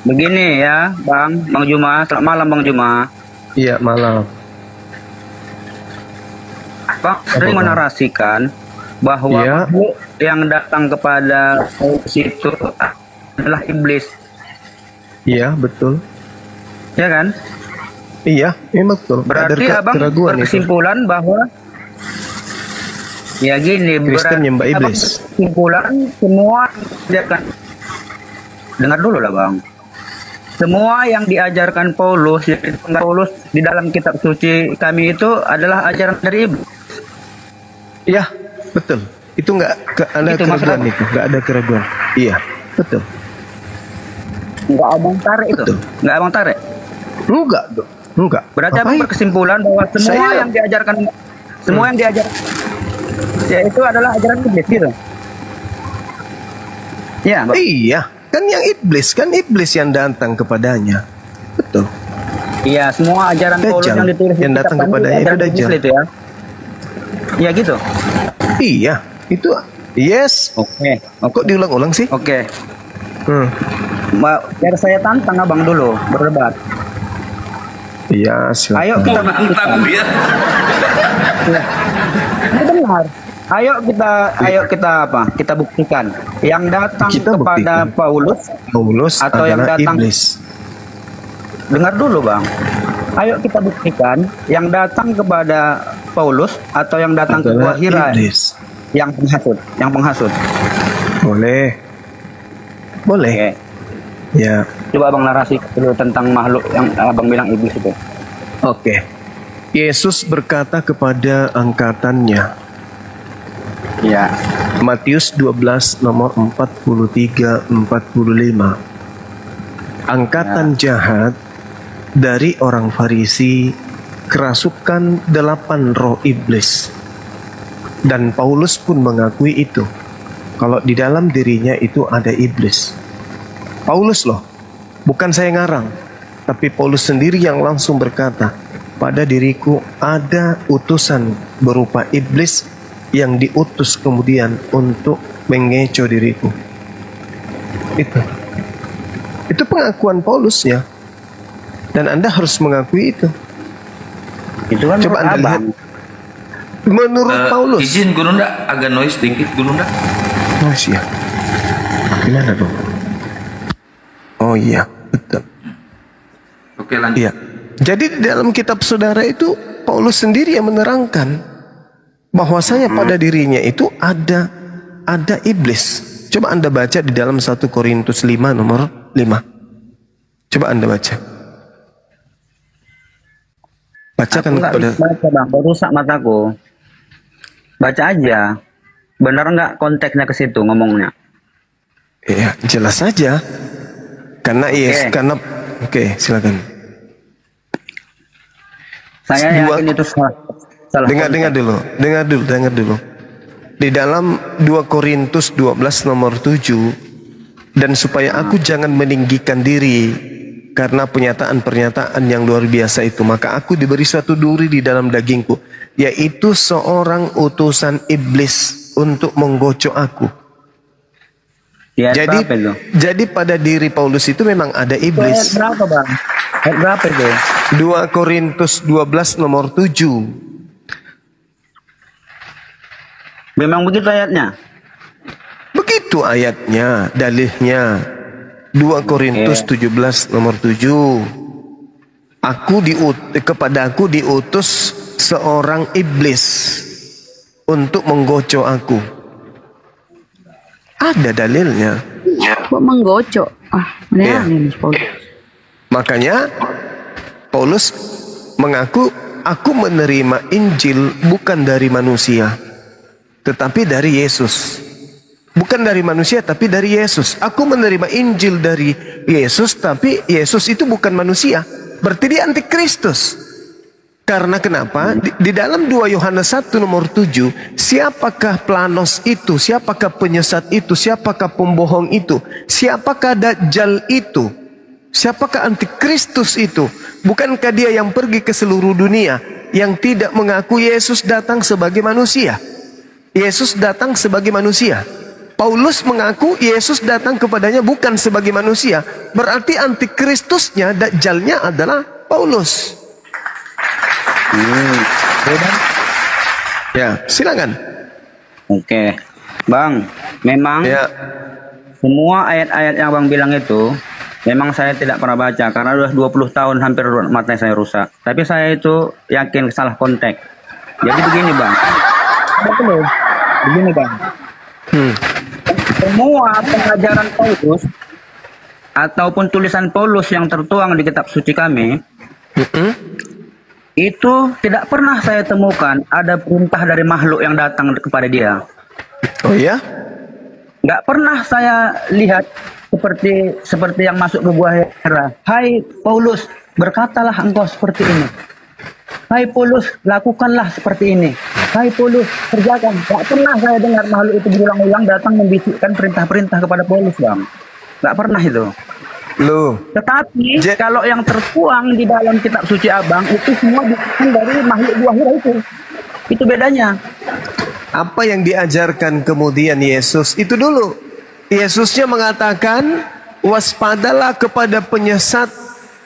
Begini ya, Bang Juma. Selamat malam, Bang Juma. Iya, malam. Bang sering menarasikan bahwa Iya. yang datang kepada Paulus itu adalah iblis, Iya, betul. ya kan? Iya, betul. Berarti Ada abang keraguan itu. berkesimpulan bahwa ya gini, Kristen nyembah abang iblis. berkesimpulan semua diajarkan. Dengar dulu lah, Bang. Semua yang diajarkan Paulus di dalam kitab suci kami itu adalah ajaran dari iblis. Iya, betul. Itu nggak ada Itu keraguan maksudnya. itu, nggak ada keraguan. Iya, betul. Enggak abang tarik itu. Betul. Enggak abang tarik. Enggak dong, enggak. Berarti abang Ngapain? berkesimpulan bahwa semua Saya- yang diajarkan ya itu adalah ajaran iblis gitu. Ya, Bang. Iya, kan iblis yang datang kepadanya. Betul. Iya, semua ajaran Paulus Dajjal yang ditulis di yang kitab datang kami kepada itu ajaran iblis Dajjal. itu ya. Iya gitu. Iya, itu yes. Oke. Kok diulang-ulang sih? Oke. Hmm. Biar saya tantang abang dulu berdebat. Iya, silakan. Ayo kita buktikan. dia. Ya. Ini benar. Ayo kita apa? Kita buktikan. Yang datang Kita kepada buktikan. Paulus Atau yang adalah datang iblis. dengar dulu, Bang. Ayo kita buktikan yang datang kepada Paulus atau yang datang ke Adalah Gua Hira iblis. yang penghasut. Boleh. Boleh. Oke. Ya. Coba Abang narasi dulu tentang makhluk yang Abang bilang iblis itu. Oke. Yesus berkata kepada angkatannya, Iya. Matius 12 nomor 43-45. Angkatan jahat dari orang Farisi kerasukan 8 roh iblis. Dan Paulus pun mengakui itu. Kalau di dalam dirinya itu ada iblis. Paulus loh, bukan saya ngarang. Tapi Paulus sendiri yang langsung berkata, pada diriku ada utusan berupa iblis yang diutus kemudian untuk mengecoh diriku. Itu pengakuan Paulus ya. Dan Anda harus mengakui itu. Itu kan Coba menurut Anda lihat. Abang. Menurut Paulus. Izin guru ndak agak noise dikit guru ndak. Oh iya. Gimana dong? Oh iya, betul. Oke lanjut. Iya. Jadi di dalam kitab saudara itu Paulus sendiri yang menerangkan bahwasanya pada dirinya itu ada iblis. Coba Anda baca di dalam 1 Korintus 5 nomor 5. Coba Anda baca. Bacakan Aku nggak kepada bisa baca, Bang. Rusak mataku. Baca aja. Benar nggak konteksnya ke situ ngomongnya? ya jelas saja. Karena karena oke, silakan. Saya yakin itu salah Dengar dulu. Di dalam 2 Korintus 12 nomor 7, dan supaya aku jangan meninggikan diri karena pernyataan-pernyataan yang luar biasa itu, maka aku diberi suatu duri di dalam dagingku, yaitu seorang utusan iblis untuk menggocok aku. Ya, Jadi pada diri Paulus itu memang ada Ayat iblis. berapa, Bang? Ayat berapa itu? 2 Korintus 12 nomor 7. Memang begitu ayatnya. Begitu ayatnya, dalilnya. 2 Korintus 17 nomor 7. Kepadaku diutus seorang iblis untuk menggocok aku. Ada dalilnya. Kok menggocok? Iya. Ini Paulus. Makanya Paulus mengaku, aku menerima Injil bukan dari manusia, tetapi dari Yesus. Bukan dari manusia, tapi dari Yesus. Aku menerima Injil dari Yesus, tapi Yesus itu bukan manusia. Berarti dia antikristus. Karena kenapa? Di dalam 2 Yohanes 1 nomor 7, siapakah planos itu? Siapakah penyesat itu? Siapakah pembohong itu? Siapakah Dajjal itu? Siapakah antikristus itu? Bukankah dia yang pergi ke seluruh dunia, yang tidak mengaku Yesus datang sebagai manusia? Yesus datang sebagai manusia. Paulus mengaku Yesus datang kepadanya bukan sebagai manusia. Berarti antikristusnya, dajjalnya adalah Paulus. Ya, silakan. Oke, Bang. Memang Ya. semua ayat-ayat yang Bang bilang itu memang saya tidak pernah baca karena udah 20 tahun hampir mata saya rusak. Tapi saya itu yakin salah konteks. Jadi begini, Bang. Betul. Begini, Bang. Semua pengajaran Paulus ataupun tulisan Paulus yang tertuang di kitab suci kami itu tidak pernah saya temukan ada perintah dari makhluk yang datang kepada dia. Oh ya? Nggak pernah saya lihat seperti yang masuk ke gua Hera. Hai Paulus, berkatalah engkau seperti ini. Hai Paulus, lakukanlah seperti ini. Hai Paulus, kerjakan. Nggak pernah saya dengar makhluk itu berulang-ulang datang membisikkan perintah-perintah kepada Paulus, Bang. Nggak pernah itu. Loh. Tetapi kalau yang tertuang di dalam kitab suci Abang itu semua bukan dari makhluk gua Hera itu. Itu bedanya. Apa yang diajarkan kemudian Yesus itu dulu. Yesusnya mengatakan, waspadalah kepada penyesat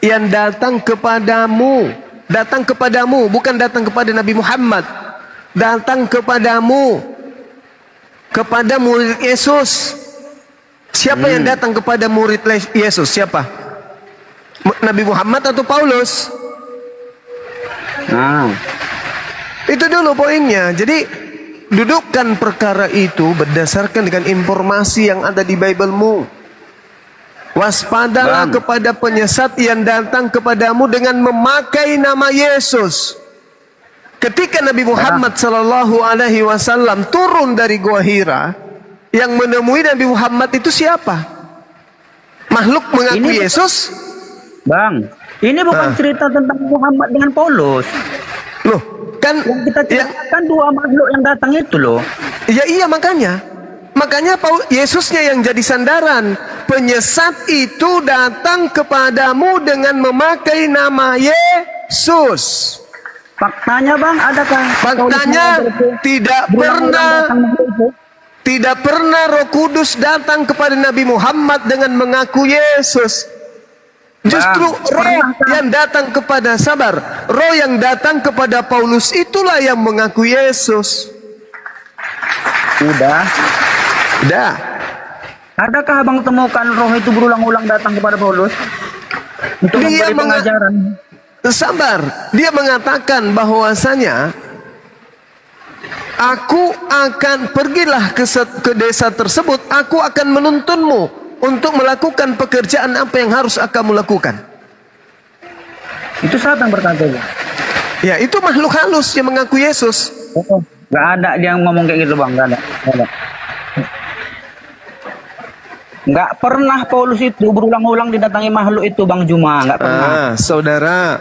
yang datang kepadamu. Datang kepadamu, bukan datang kepada Nabi Muhammad. Datang kepadamu. Kepada murid Yesus. Siapa yang datang kepada murid Yesus? Siapa? Nabi Muhammad atau Paulus? Nah, itu dulu poinnya. Jadi dudukkan perkara itu berdasarkan dengan informasi yang ada di Bible-mu. Waspadalah kepada penyesat yang datang kepadamu dengan memakai nama Yesus. Ketika Nabi Muhammad sallallahu alaihi wasallam turun dari Gua Hira, yang menemui Nabi Muhammad itu siapa? Makhluk mengaku Yesus? Bang, ini bukan cerita tentang Muhammad dengan Paulus. Loh, kan yang kita ceritakan dua makhluk yang datang itu loh. Ya iya makanya Yesusnya yang jadi sandaran. Penyesat itu datang kepadamu dengan memakai nama Yesus. Faktanya Bang, adakah? Faktanya tidak pernah Roh Kudus datang kepada Nabi Muhammad dengan mengaku Yesus. Justru roh yang datang kepada roh yang datang kepada Paulus itulah yang mengaku Yesus. Udah. Adakah Abang temukan roh itu berulang-ulang datang kepada Paulus untuk memberi pengajaran? Sabar, dia mengatakan bahwasanya aku akan pergilah ke desa tersebut, aku akan menuntunmu untuk melakukan pekerjaan apa yang harus kamu lakukan. Itu siapa yang berkata itu? Ya, itu makhluk halus yang mengaku Yesus. Oh, gak ada dia ngomong kayak gitu Bang, gak ada. Nggak pernah Paulus itu berulang-ulang didatangi makhluk itu Bang Juma, nggak pernah. Saudara,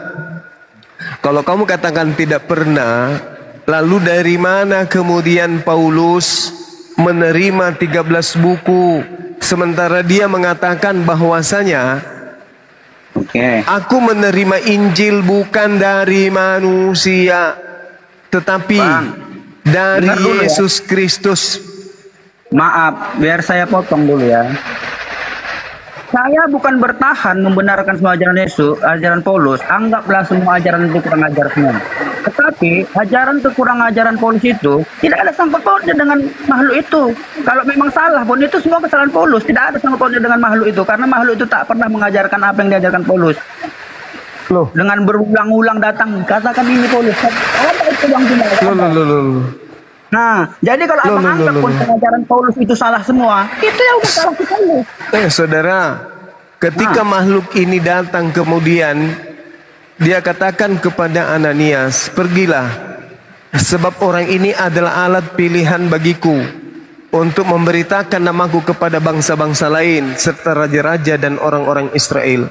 kalau kamu katakan tidak pernah, lalu dari mana kemudian Paulus menerima 13 buku sementara dia mengatakan bahwasanya aku menerima Injil bukan dari manusia tetapi dari Yesus Kristus. Maaf, biar saya potong dulu ya. Saya bukan bertahan membenarkan semua ajaran Yesus, ajaran Paulus. Anggaplah semua ajaran itu kurang ajar semua. Tetapi ajaran itu kurang ajaran Paulus itu tidak ada sangkut pautnya dengan makhluk itu. Kalau memang salah pun itu semua kesalahan Paulus. Tidak ada sangkut pautnya dengan makhluk itu karena makhluk itu tak pernah mengajarkan apa yang diajarkan Paulus. Loh, dengan berulang-ulang datang katakan ini Paulus. Apa itu Bang Juma? Nah, jadi kalau abang anggap pun pengajaran Paulus itu salah semua, itu yang udah salah Paulus. Saudara, ketika makhluk ini datang kemudian dia katakan kepada Ananias, pergilah, sebab orang ini adalah alat pilihan bagiku untuk memberitakan namaku kepada bangsa-bangsa lain serta raja-raja dan orang-orang Israel.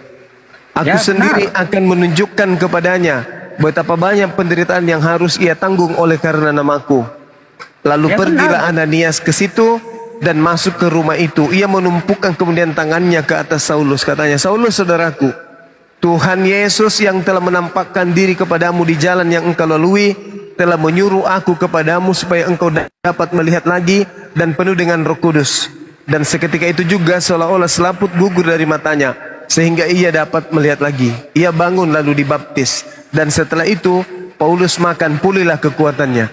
Aku sendiri akan menunjukkan kepadanya betapa banyak penderitaan yang harus ia tanggung oleh karena namaku. Lalu pergilah Ananias ke situ dan masuk ke rumah itu. Ia menumpukan kemudian tangannya ke atas Saulus. Katanya, Saulus saudaraku, Tuhan Yesus yang telah menampakkan diri kepadamu di jalan yang engkau lalui telah menyuruh aku kepadamu supaya engkau dapat melihat lagi dan penuh dengan Roh Kudus. Dan seketika itu juga seolah-olah selaput gugur dari matanya, sehingga ia dapat melihat lagi. Ia bangun lalu dibaptis. Dan setelah itu Paulus makan, pulihlah kekuatannya.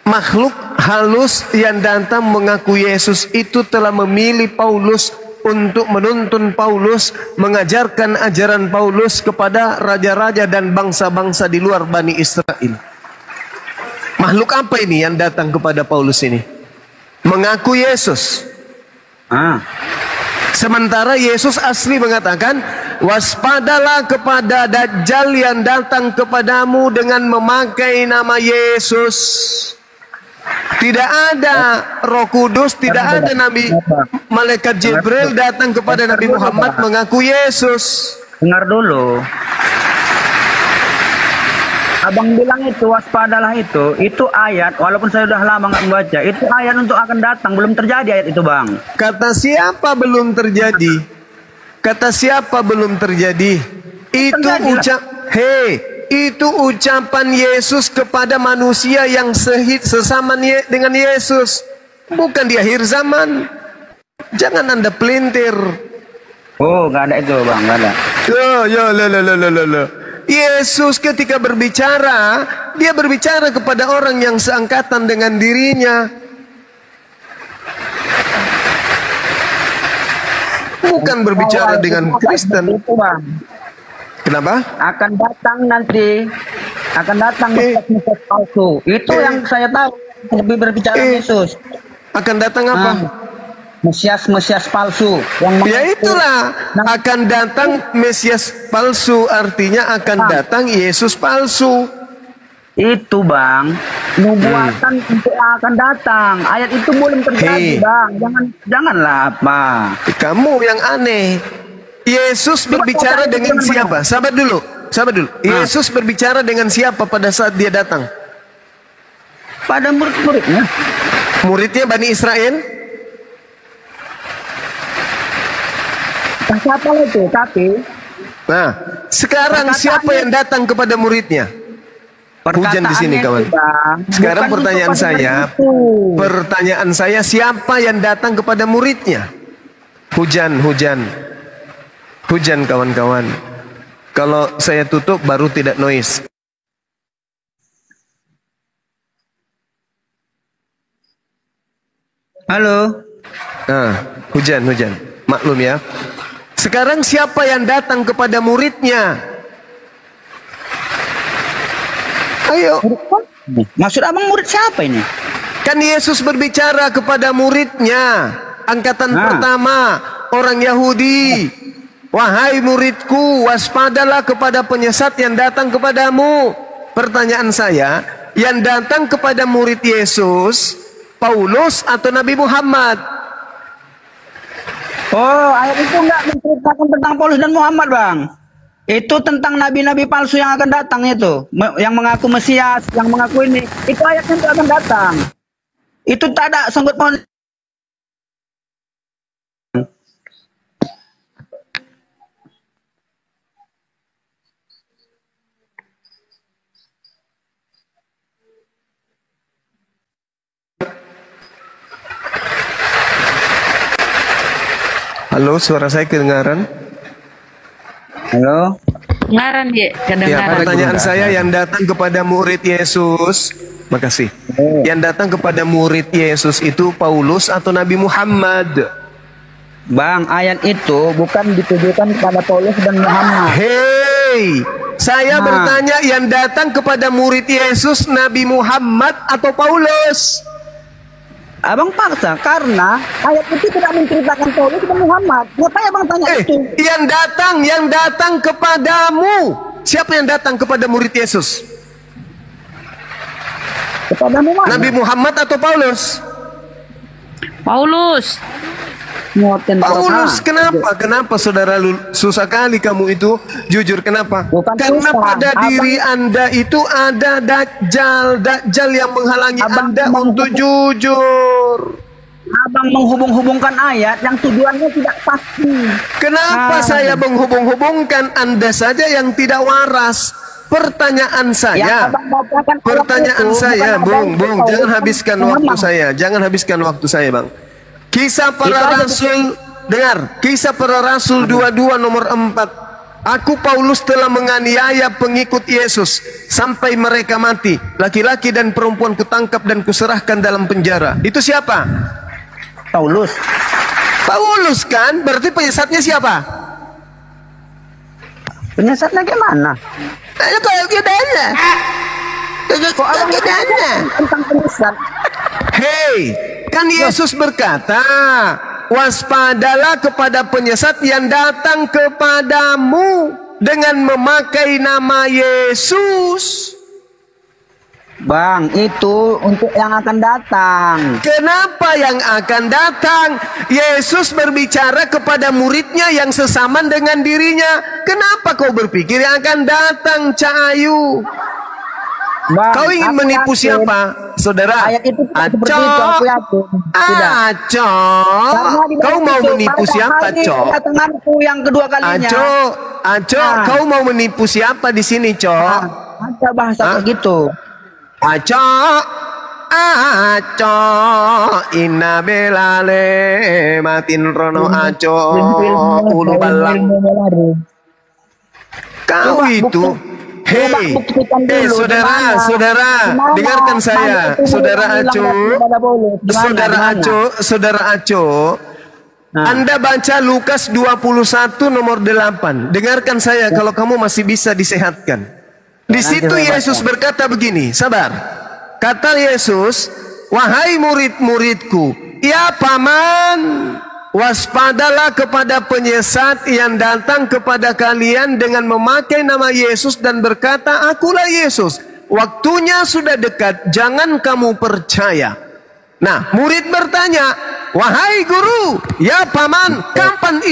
Makhluk halus yang datang mengaku Yesus itu telah memilih Paulus untuk menuntun Paulus, mengajarkan ajaran Paulus kepada raja-raja dan bangsa-bangsa di luar Bani Israel. Makhluk apa ini yang datang kepada Paulus ini? Mengaku Yesus. Sementara Yesus asli mengatakan, waspadalah kepada Dajjal yang datang kepadamu dengan memakai nama Yesus. Tidak ada Roh Kudus, tidak ada Nabi Malaikat Jibril datang kepada Nabi Muhammad mengaku Yesus. Dengar dulu. Abang bilang itu waspadalah itu ayat, walaupun saya sudah lama nggak membaca, itu ayat untuk akan datang, belum terjadi ayat itu, Bang. Kata siapa belum terjadi? Kata siapa belum terjadi? Itu itu ucapan Yesus kepada manusia yang sesama dengan Yesus, bukan di akhir zaman. Jangan Anda pelintir. Oh, nggak ada itu, Bang, nggak ada. Yesus ketika berbicara, dia berbicara kepada orang yang seangkatan dengan dirinya, bukan berbicara dengan Kristen. Kenapa? Akan datang nanti, Mesias palsu. Itu yang saya tahu, lebih berbicara Yesus. Akan datang apa? Mesias palsu. Ya itulah, akan datang Mesias palsu, artinya akan datang Yesus palsu. Itu, Bang, nubuatan untuk akan datang. Ayat itu belum terjadi, Bang. Janganlah apa. Kamu yang aneh. Yesus berbicara dengan siapa? Sabar dulu. Yesus berbicara dengan siapa pada saat dia datang? Pada murid-muridnya. Muridnya Bani Israel? Siapa itu? Tapi nah, sekarang siapa yang datang kepada muridnya? Hujan di sini, kawan. Sekarang pertanyaan saya, siapa yang datang kepada muridnya? Hujan, kawan-kawan. Kalau saya tutup baru tidak noise. halo. Hujan. Maklum ya. Sekarang siapa yang datang kepada muridnya? Ayo. Maksud abang murid siapa ini? Kan Yesus berbicara kepada muridnya. Angkatan pertama, orang Yahudi. Wahai muridku, waspadalah kepada penyesat yang datang kepadamu. Pertanyaan saya, yang datang kepada murid Yesus, Paulus atau Nabi Muhammad? Oh, ayat itu enggak menceritakan tentang Paulus dan Muhammad, Bang. Itu tentang nabi-nabi palsu yang akan datang itu. Yang mengaku Mesias, yang mengaku ini. Itu ayatnya yang akan datang. Itu tak ada sangkut paut. Halo, suara saya kedengaran? Halo? Kedengaran, dia kedengaran. Ya, pertanyaan saya, yang datang kepada murid Yesus, makasih. Yang datang kepada murid Yesus itu Paulus atau Nabi Muhammad? Bang, ayat itu bukan ditujukan kepada Paulus dan Muhammad. Hei, saya bertanya, yang datang kepada murid Yesus Nabi Muhammad atau Paulus? Abang paksa karena ayat itu tidak menceritakan Paulus dan Muhammad. Ngapain abang tanya itu? Yang datang kepadamu. Siapa yang datang kepada murid Yesus? Kepada Muhammad. Nabi Muhammad atau Paulus? Paulus. Paulus, kenapa saudara susah kali kamu itu? Jujur, kenapa? Karena pada diri Anda itu ada Dajjal yang menghalangi Anda untuk jujur. Abang menghubung-hubungkan ayat yang tujuannya tidak pasti. Kenapa saya menghubung-hubungkan? Anda saja yang tidak waras. pertanyaan Yang saya, abang bacakan ayat pertanyaan itu, saya, bukan Bung, ada Bung, itu, jangan Paulus habiskan kan waktu memang. saya, jangan habiskan waktu saya, Bang. Kisah para Itu aja rasul, dengar, Kisah para rasul 22 nomor 4. Aku Paulus telah menganiaya pengikut Yesus sampai mereka mati. Laki-laki dan perempuan kutangkap dan kuserahkan dalam penjara. Itu siapa? Paulus. Paulus kan? Berarti penyesatnya siapa? Penyesatnya gimana? Ayo kau gimana? Kok abang tentang penyesat? Hei, kan Yesus berkata, waspadalah kepada penyesat yang datang kepadamu dengan memakai nama Yesus. Bang, itu untuk yang akan datang. Kenapa yang akan datang? Yesus berbicara kepada muridnya yang sesaman dengan dirinya. Kenapa kau berpikir yang akan datang, Cak Ayu? Bang, Kau ingin aku menipu yakin siapa? Saudara? Ayat itu tidak seperti itu, aku yakin. Tidak. Aco, Karena di kau dalam mau itu, menipu pada siapa, hari Cok? kedatanganku yang kedua kalinya. Aco, Nah. kau mau menipu siapa di sini, Cok? Ada bahasa kayak gitu. Aco, inna belale matin rono aco, ulu balang. Kau Coba itu, hei, buktikan dulu saudara, di mana. saudara, Di mana? dengarkan Mana saya, itu saudara yang Aco, bilang kepada Paulus? Di mana? saudara Di mana? Aco, saudara Aco. Nah. Anda baca Lukas 21 nomor 8. Dengarkan saya kalau kamu masih bisa disehatkan. Di Nanti situ saya Yesus baca. berkata begini, sabar. Kata Yesus, wahai murid-muridku, ya paman, waspadalah kepada penyesat yang datang kepada kalian dengan memakai nama Yesus dan berkata, akulah Yesus. Waktunya sudah dekat, jangan kamu percaya. Nah, murid bertanya, wahai guru, ya paman, kapan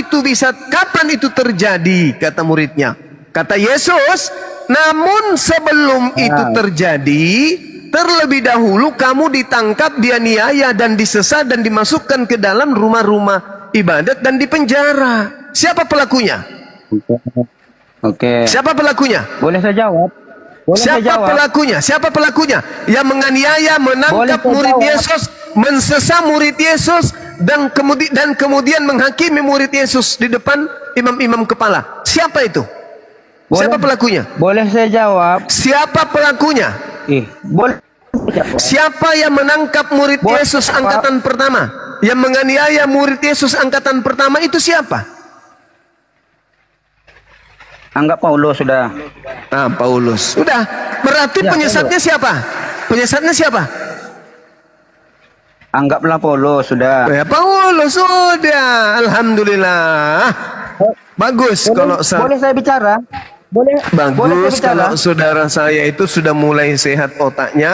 itu terjadi? Kata muridnya. Kata Yesus, namun sebelum itu terjadi, terlebih dahulu kamu ditangkap, dianiaya dan disesat dan dimasukkan ke dalam rumah-rumah ibadat dan dipenjara. Siapa pelakunya? Oke. Siapa pelakunya? Boleh saya jawab? Boleh saya Siapa jawab? pelakunya? Siapa pelakunya? Yang menganiaya, menangkap Boleh saya murid jawab? Yesus, mensesa murid Yesus, dan kemudian menghakimi murid Yesus di depan imam-imam kepala. Siapa itu? Siapa pelakunya? Boleh saya jawab? Siapa pelakunya? Boleh. Siapa yang menangkap murid Boleh, Yesus Pak. angkatan pertama? Yang menganiaya murid Yesus angkatan pertama itu siapa? Anggap Paulus sudah. Ah, Paulus. Sudah. Berarti Ya, penyesatnya siapa? Penyesatnya siapa? Anggaplah Paulus sudah. Ya, Paulus sudah. Alhamdulillah. Bagus kalau Boleh saya bicara? Boleh saya bagus bicara? kalau saudara saya itu sudah mulai sehat otaknya.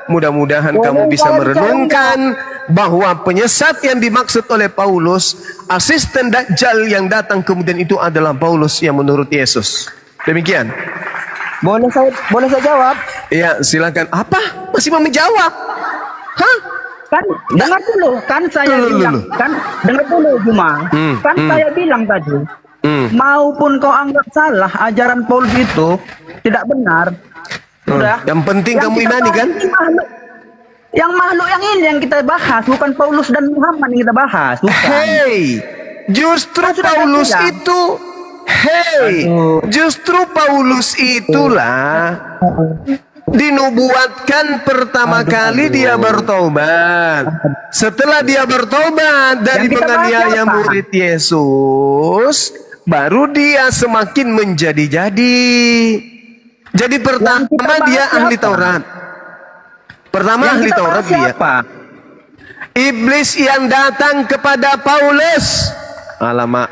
Mudah-mudahan Boleh kamu bisa saya merenungkan bahwa penyesat yang dimaksud oleh Paulus, asisten Dajjal yang datang kemudian itu adalah Paulus yang menurut Yesus. Demikian. Boleh saya jawab? Ya, silakan. Apa? Masih mau menjawab? Hah? Kan dengar dulu, kan saya Dulu. bilang, kan dengar dulu Juma. Saya bilang tadi, maupun kau anggap salah ajaran Paulus itu tidak benar. Sudah. Yang penting kamu kita imani bahas kan? ini makhluk yang ini yang kita bahas, bukan Paulus dan Muhammad yang kita bahas, bukan. Hei, justru Kan sudah Paulus bilang. itu, hei, Aduh. justru Paulus itulah dinubuatkan pertama kali dia bertobat. Setelah dia bertobat dari Yang kita bahas penganiaya siapa? murid Yesus, baru dia semakin menjadi-jadi. Jadi pertama bahas dia ahli siapa? Taurat. Pertama Yang ahli kita Taurat bahas dia. siapa? Iblis yang datang kepada Paulus. Alamak.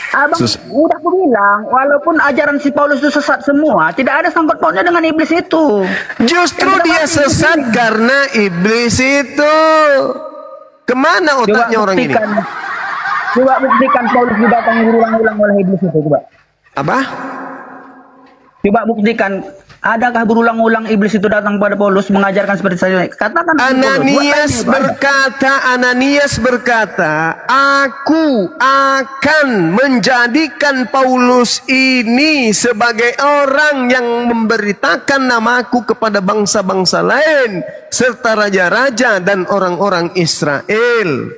Abang udah aku bilang, walaupun ajaran si Paulus itu sesat semua, tidak ada sangkut pautnya dengan iblis itu. Justru Yang kita dia bahas sesat ini. karena iblis itu. Kemana otaknya orang ini? Coba buktikan Paulus didatangi berulang-ulang oleh iblis itu, coba. Apa? Coba buktikan. Adakah berulang-ulang iblis itu datang pada Paulus mengajarkan seperti saya? Katakan Ananias berkata, aku akan menjadikan Paulus ini sebagai orang yang memberitakan namaku kepada bangsa-bangsa lain serta raja-raja dan orang-orang Israel.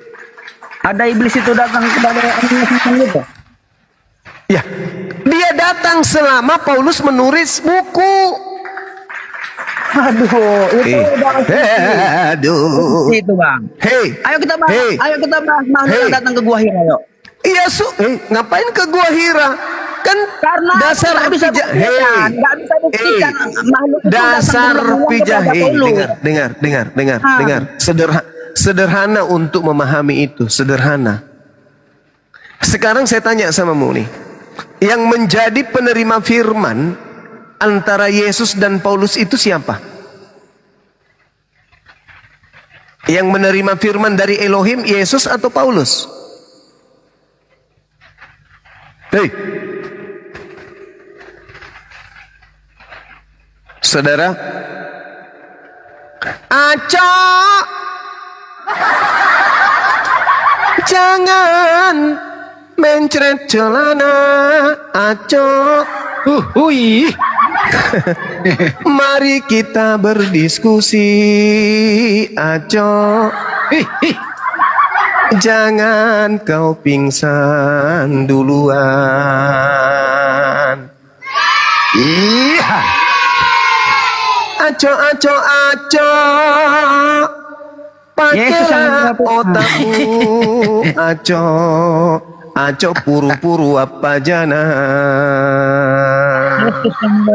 Ada iblis itu datang kepada Ananias itu? Ya, dia datang selama Paulus menulis buku. Aduh, itu Bang. Ayo kita bahas makhluk datang ke Gua Hira, yuk. Iya, ngapain ke Gua Hira? Kan karena dasar nggak bisa buktikan makhluk itu dasar pijah. Dengar. Sederhana untuk memahami itu, sederhana. Sekarang saya tanya sama mu nih. Yang menjadi penerima firman antara Yesus dan Paulus itu siapa? Yang menerima firman dari Elohim, Yesus atau Paulus? Hei, saudara, acok, jangan mencret celana, acok. Mari kita berdiskusi, acok. Jangan kau pingsan duluan. Iya. Acok. Pakailah otakmu, acok puru-puru apa jana.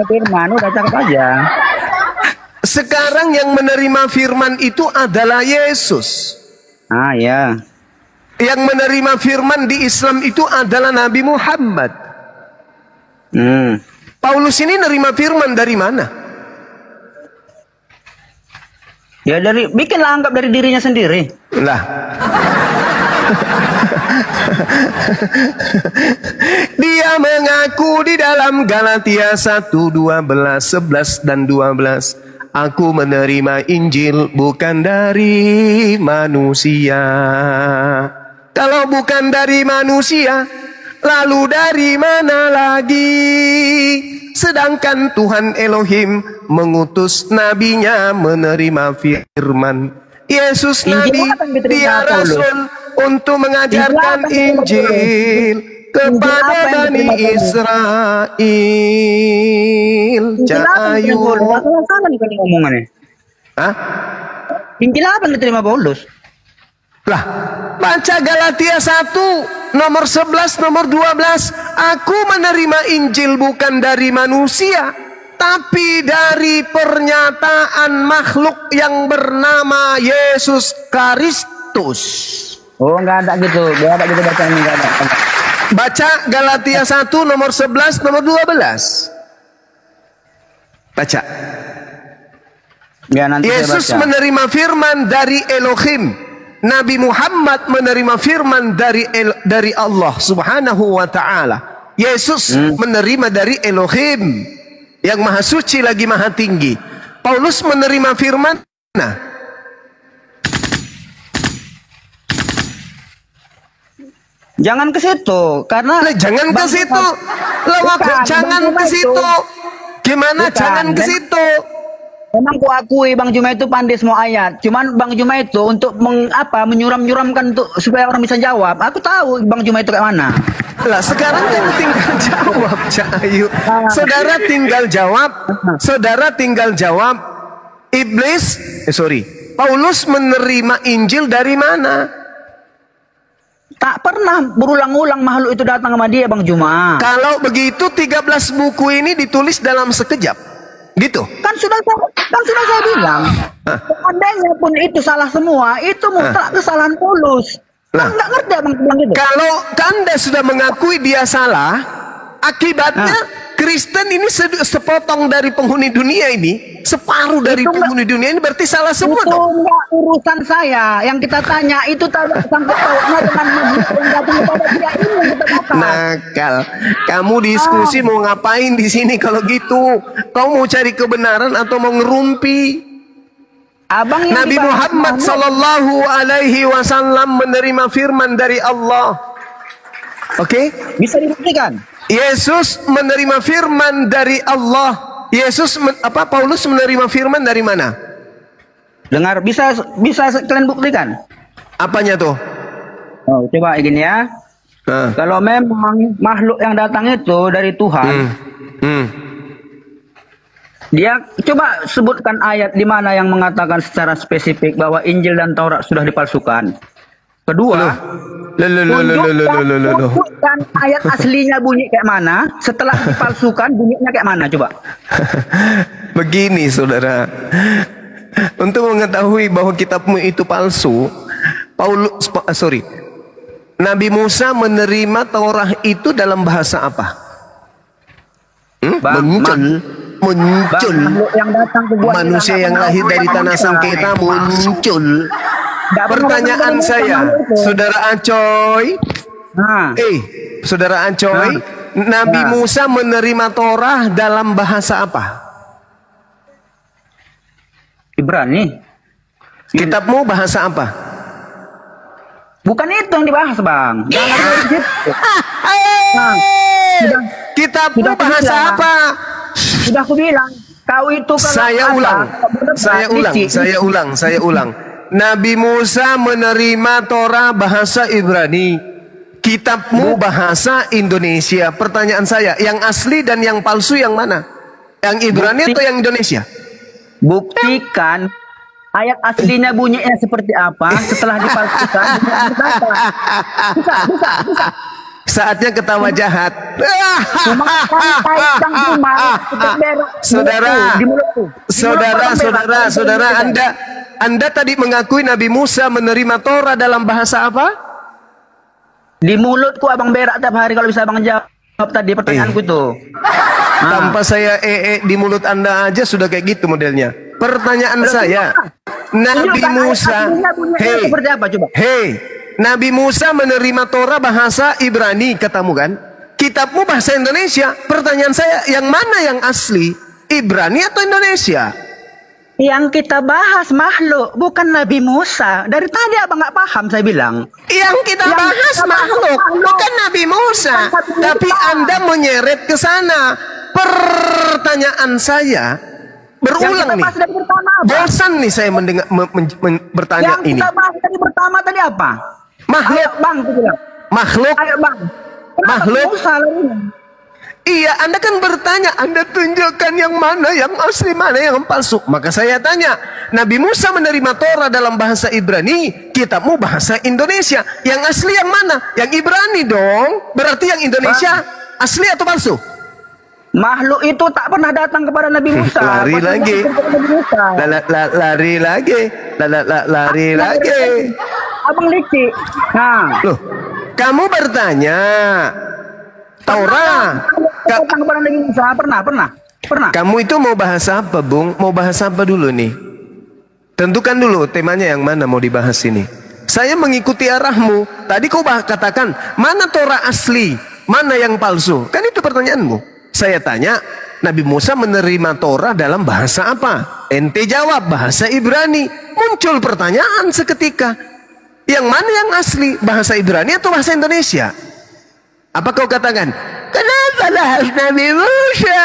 Firman udah cakep aja. Sekarang yang menerima firman itu adalah Yesus. Ah ya. Yang menerima firman di Islam itu adalah Nabi Muhammad. Paulus ini nerima firman dari mana? Ya bikinlah anggap dari dirinya sendiri. Lah. Dia mengaku di dalam Galatia 1:12, 11 dan 12. Aku menerima Injil bukan dari manusia. Kalau bukan dari manusia, lalu dari mana lagi? Sedangkan Tuhan Elohim mengutus nabinya menerima firman. Yesus Nabi, dia Rasul untuk mengajarkan Injil kepada Bani Israel. Cahayu. Hah? Injil apa yang diterima Paulus? Lah, baca Galatia 1 nomor 11 nomor 12. Aku menerima Injil bukan dari manusia, tapi dari pernyataan makhluk yang bernama Yesus Kristus. Oh, enggak ada gitu bacaan, enggak ada. Baca Galatia 1 nomor 11 nomor 12. Baca. Ya, nanti Yesus menerima firman dari Elohim. Nabi Muhammad menerima firman dari Allah Subhanahu wa taala. Yesus menerima dari Elohim yang maha suci lagi maha tinggi. Paulus menerima firman. Nah, jangan ke situ karena jangan ke situ. Jangan ke situ. Gimana jangan ke situ? Memang ku akui Bang Juma itu pandai semua ayat. Cuman Bang Juma itu untuk menyuram-nyuramkan untuk supaya orang bisa jawab. Aku tahu Bang Juma itu kayak mana. Lah sekarang kan tinggal jawab, Cahayu. Saudara tinggal jawab. Paulus menerima Injil dari mana? Tak pernah berulang-ulang makhluk itu datang sama dia Bang Juma. Kalau begitu 13 buku ini ditulis dalam sekejap. Gitu. Kan sudah saya bilang. Seandainya pun itu salah semua, itu mutlak kesalahan Paulus. Nggak ngerti Bang bilang gitu. Kalau Anda sudah mengakui dia salah, akibatnya Kristen ini sepotong dari penghuni dunia ini, separuh dari penghuni dunia ini berarti salah semua itu dong. enggak urusan saya. Yang kita tanya itu sangkut pautnya dengan majlis yang datang kepada dia ini yang kita katakan. Nakal. Kamu diskusi mau ngapain di sini kalau gitu? Kau mau cari kebenaran atau mau ngerumpi? Abang yang Nabi Muhammad sallallahu alaihi wasallam menerima firman dari Allah. Oke? bisa dibuktikan. Yesus menerima firman dari Allah. Paulus menerima firman dari mana? Dengar, bisa kalian buktikan. Apanya tuh? Oh, coba gini ya. Kalau memang makhluk yang datang itu dari Tuhan, dia coba sebutkan ayat di mana yang mengatakan secara spesifik bahwa Injil dan Taurat sudah dipalsukan. Kedua, tunjukkan ayat aslinya bunyi kayak mana, setelah dipalsukan bunyinya kayak mana, coba. Begini saudara, untuk mengetahui bahwa kitabmu itu palsu, Nabi Musa menerima Taurat itu dalam bahasa apa? Muncul. Yang datang ke gua manusia yang lahir dari tanah sengketa muncul. Pertanyaan saya, Saudara Acoy, Saudara Acoy, Nabi Musa menerima Torah dalam bahasa apa? Ibrani. Kitabmu bahasa apa? Bukan itu yang dibahas, Bang. Kitabmu bahasa apa? Sudah aku bilang, kau itu kalau saya ulang. Nabi Musa menerima Torah bahasa Ibrani. Kitabmu bahasa Indonesia. Pertanyaan saya, yang asli dan yang palsu yang mana? Yang Ibrani atau yang Indonesia? Buktikan ayat aslinya bunyinya seperti apa setelah dipalsukan. Bisa. Saatnya ketawa jahat. Saudara, Anda tadi mengakui Nabi Musa menerima Torah dalam bahasa apa? Di mulutku abang berak tiap hari kalau bisa abang jawab tadi pertanyaanku itu. Tanpa saya di mulut Anda aja sudah kayak gitu modelnya. Pertanyaan saya, Nabi Musa, Nabi Musa menerima Torah bahasa Ibrani katamu kan? Kitabmu bahasa Indonesia. Pertanyaan saya, yang mana yang asli? Ibrani atau Indonesia? Yang kita bahas makhluk, bukan Nabi Musa. Dari tadi abang nggak paham saya bilang. Yang kita bahas makhluk, bukan Nabi Musa. Tapi Anda menyeret ke sana. Pertanyaan saya berulang nih. Bosan nih saya mendengar bertanya ini. Yang kita bahas tadi pertama tadi apa? Makhluk. Ayo, Bang, makhluk. Ayo, Bang. Makhluk. Iya, Anda kan bertanya, Anda tunjukkan yang mana yang asli, mana yang palsu. Maka saya tanya, Nabi Musa menerima Torah dalam bahasa Ibrani, kitabmu bahasa Indonesia. Yang asli yang mana? Yang Ibrani dong. Berarti yang Indonesia asli atau palsu? Makhluk itu tak pernah datang kepada Nabi Musa. Lari lagi. Lari lagi. Abang licik. Nah, loh, kamu bertanya Taurat datang kepada Nabi Musa, pernah. Kamu itu mau bahas apa, Bung? Mau bahas apa dulu nih? Tentukan dulu temanya yang mana mau dibahas ini. Saya mengikuti arahmu. Tadi kau katakan, mana Torah asli, mana yang palsu? Kan itu pertanyaanmu. Saya tanya, Nabi Musa menerima Torah dalam bahasa apa? Ente jawab, bahasa Ibrani. Muncul pertanyaan seketika. Yang mana yang asli? Bahasa Ibrani atau bahasa Indonesia? Apa kau katakan? Kenapa bahas Nabi Musa?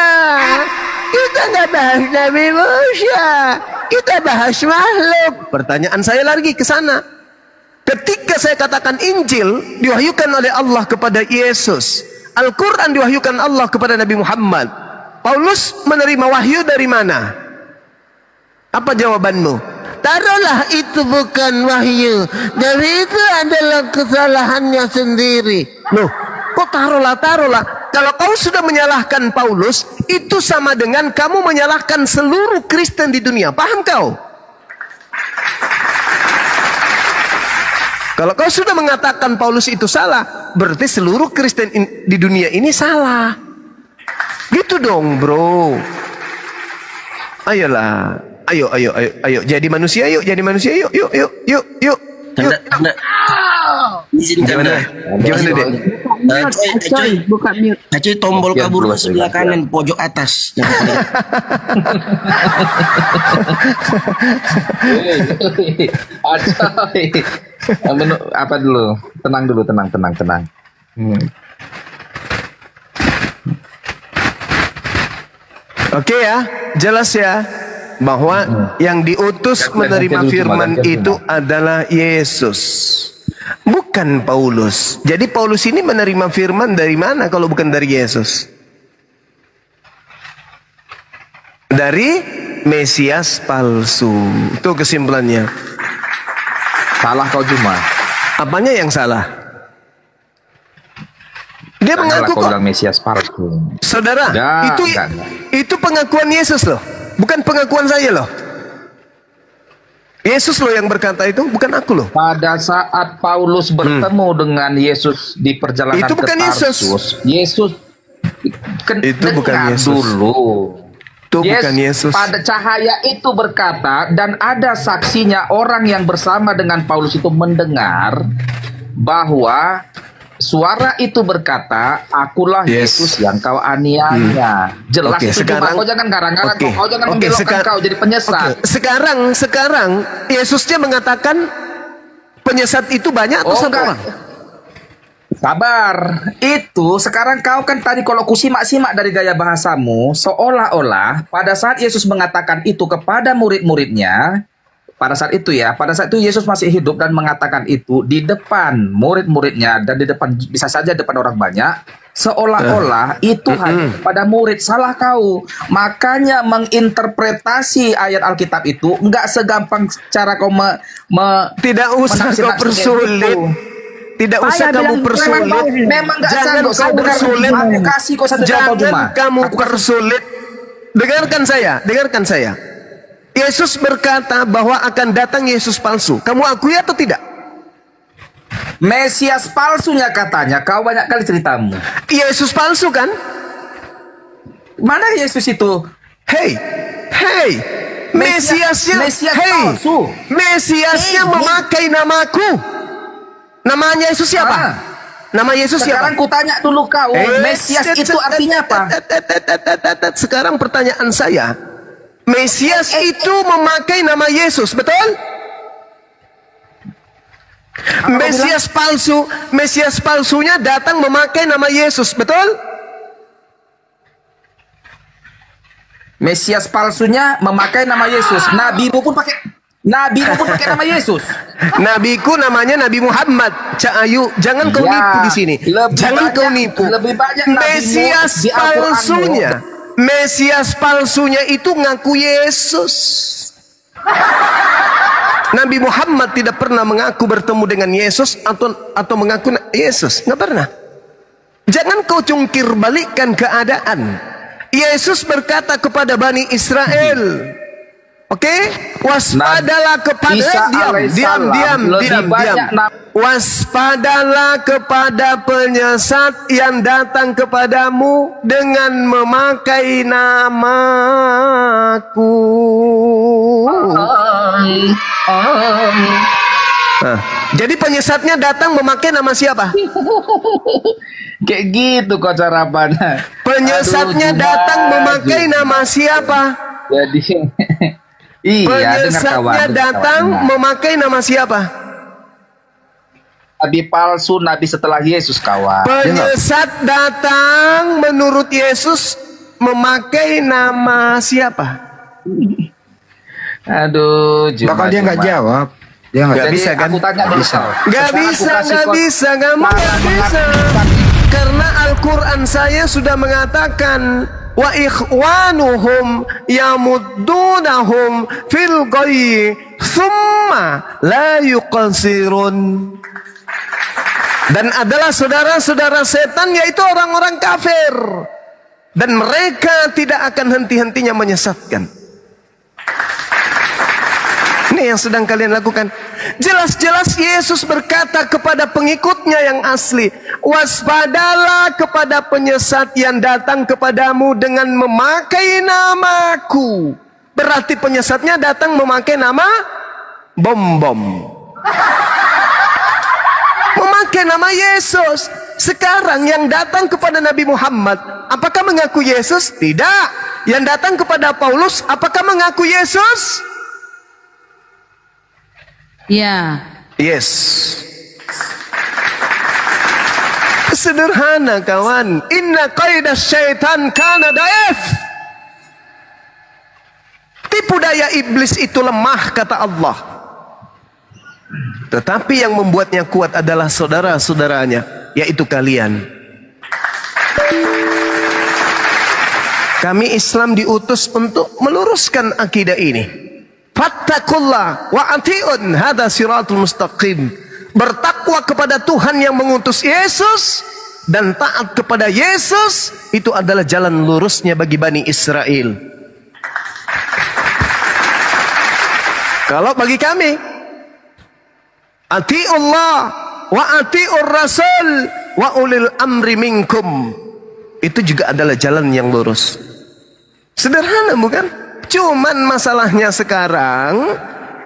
Kita nggak bahas Nabi Musa. Kita bahas makhluk. Pertanyaan saya lagi ke sana. Ketika saya katakan Injil diwahyukan oleh Allah kepada Yesus, Al-Quran diwahyukan Allah kepada Nabi Muhammad, Paulus menerima wahyu dari mana? Apa jawabanmu? Taruhlah itu bukan wahyu, dari itu adalah kesalahannya sendiri. Loh, kok taruhlah? Kalau kau sudah menyalahkan Paulus, itu sama dengan kamu menyalahkan seluruh Kristen di dunia. Paham kau? Kalau kau sudah mengatakan Paulus itu salah, berarti seluruh Kristen di dunia ini salah. Gitu gitu dong, bro. Ayolah. Ayo. Jadi manusia yuk, yuk. Kanda. Izin Kanda. Gimana, Dek? Coy, buka mute. Coy, tombol kabur sebelah kanan pojok atas. Apa dulu? Tenang dulu, tenang. Oke ya, jelas ya bahwa yang diutus menerima firman itu adalah Yesus, bukan Paulus. Jadi Paulus ini menerima firman dari mana kalau bukan dari Yesus? Dari Mesias palsu. Itu kesimpulannya. Salah kau cuma. Apanya yang salah? Dia mengaku kok Mesias palsu. Saudara, itu pengakuan Yesus loh, bukan pengakuan saya loh. Yesus loh yang berkata itu, bukan aku loh. Pada saat Paulus bertemu dengan Yesus di perjalanan itu bukan ke Tarsus, Yesus itu bukan Yesus dulu. Itu bukan Yesus. Pada cahaya itu berkata, dan ada saksinya orang yang bersama dengan Paulus itu mendengar bahwa suara itu berkata, akulah Yesus yang kau aniaya. Jelas itu sekarang, kau jangan garang-garang, kau jangan membelokkan kau jadi penyesat. Sekarang Yesusnya mengatakan penyesat itu banyak atau satu orang? Sabar, itu sekarang kau kan tadi kalau kusimak-simak dari gaya bahasamu, seolah-olah pada saat Yesus mengatakan itu kepada murid-muridnya, pada saat itu Yesus masih hidup dan mengatakan itu di depan murid-muridnya dan di depan bisa saja depan orang banyak, seolah-olah itu hanya pada murid. Salah kau. Makanya menginterpretasi ayat Alkitab itu enggak segampang cara kau tidak usah kau persulit. Tidak usah kamu persulit. Memang enggak sanggup kau persulit. Aku kasih kau satu contoh cuma. Jangan kamu persulit. Dengarkan saya. Yesus berkata bahwa akan datang Yesus palsu. Kamu akui atau tidak? Mesias palsunya katanya. Kau banyak kali ceritamu. Yesus palsu kan? Mana Yesus itu? Hey. Mesiasnya palsu. Mesiasnya memakai namaku. Namanya Yesus siapa? Nama Yesus siapa? Sekarang kutanya dulu kau. Mesias itu artinya apa? Sekarang pertanyaan saya. Mesias itu memakai nama Yesus, betul? Mesias palsunya datang memakai nama Yesus, betul? Mesias palsunya memakai nama Yesus. Nabimu pun pakai nama Yesus. Nabiku namanya Nabi Muhammad. Cak Ayu, jangan kau nipu di sini. Jangan kau nipu. Mesias palsunya itu ngaku Yesus. Nabi Muhammad tidak pernah mengaku bertemu dengan Yesus atau mengaku Yesus. Nggak pernah. Jangan kau cungkir balikkan keadaan. Yesus berkata kepada Bani Israel, oke? Waspadalah kepada diam. Waspadalah kepada penyesat yang datang kepadamu dengan memakai namaku. Jadi penyesatnya datang memakai nama siapa? Kayak gitu kok caranya. Penyesatnya datang memakai nama siapa? Jadi penyesatnya datang memakai nama siapa? Nabi palsu, nabi setelah Yesus, kawan. Penyesat datang menurut Yesus memakai nama siapa? Aduh, bakal dia nggak jawab. Dia nggak bisa kan? Nggak bisa. Karena Al-Quran saya sudah mengatakan wa ikhwanuhum yamuddunahum fil ghayyi thumma la yuqsirun. Dan adalah saudara-saudara setan, yaitu orang-orang kafir, dan mereka tidak akan henti-hentinya menyesatkan. Ini yang sedang kalian lakukan. Jelas-jelas Yesus berkata kepada pengikutnya yang asli, waspadalah kepada penyesat yang datang kepadamu dengan memakai namaku. Berarti penyesatnya datang memakai nama bom-bom. Memakai nama Yesus. Sekarang yang datang kepada Nabi Muhammad, apakah mengaku Yesus? Tidak. Yang datang kepada Paulus, apakah mengaku Yesus? Ya. Yes. Sederhana kawan. Inna qaidah syaitan kana daif. Tipu daya iblis itu lemah, kata Allah. Tetapi yang membuatnya kuat adalah saudara-saudaranya, yaitu kalian. Kami Islam diutus untuk meluruskan akidah ini. Fattakullah wa ati'un, hadza siratul mustaqim. Bertakwa kepada Tuhan yang mengutus Yesus dan taat kepada Yesus, itu adalah jalan lurusnya bagi Bani Israel. Kalau bagi kami, ati'ullah wa ati'ur rasul wa ulil amri minkum, itu juga adalah jalan yang lurus. Sederhana bukan? Cuman masalahnya sekarang,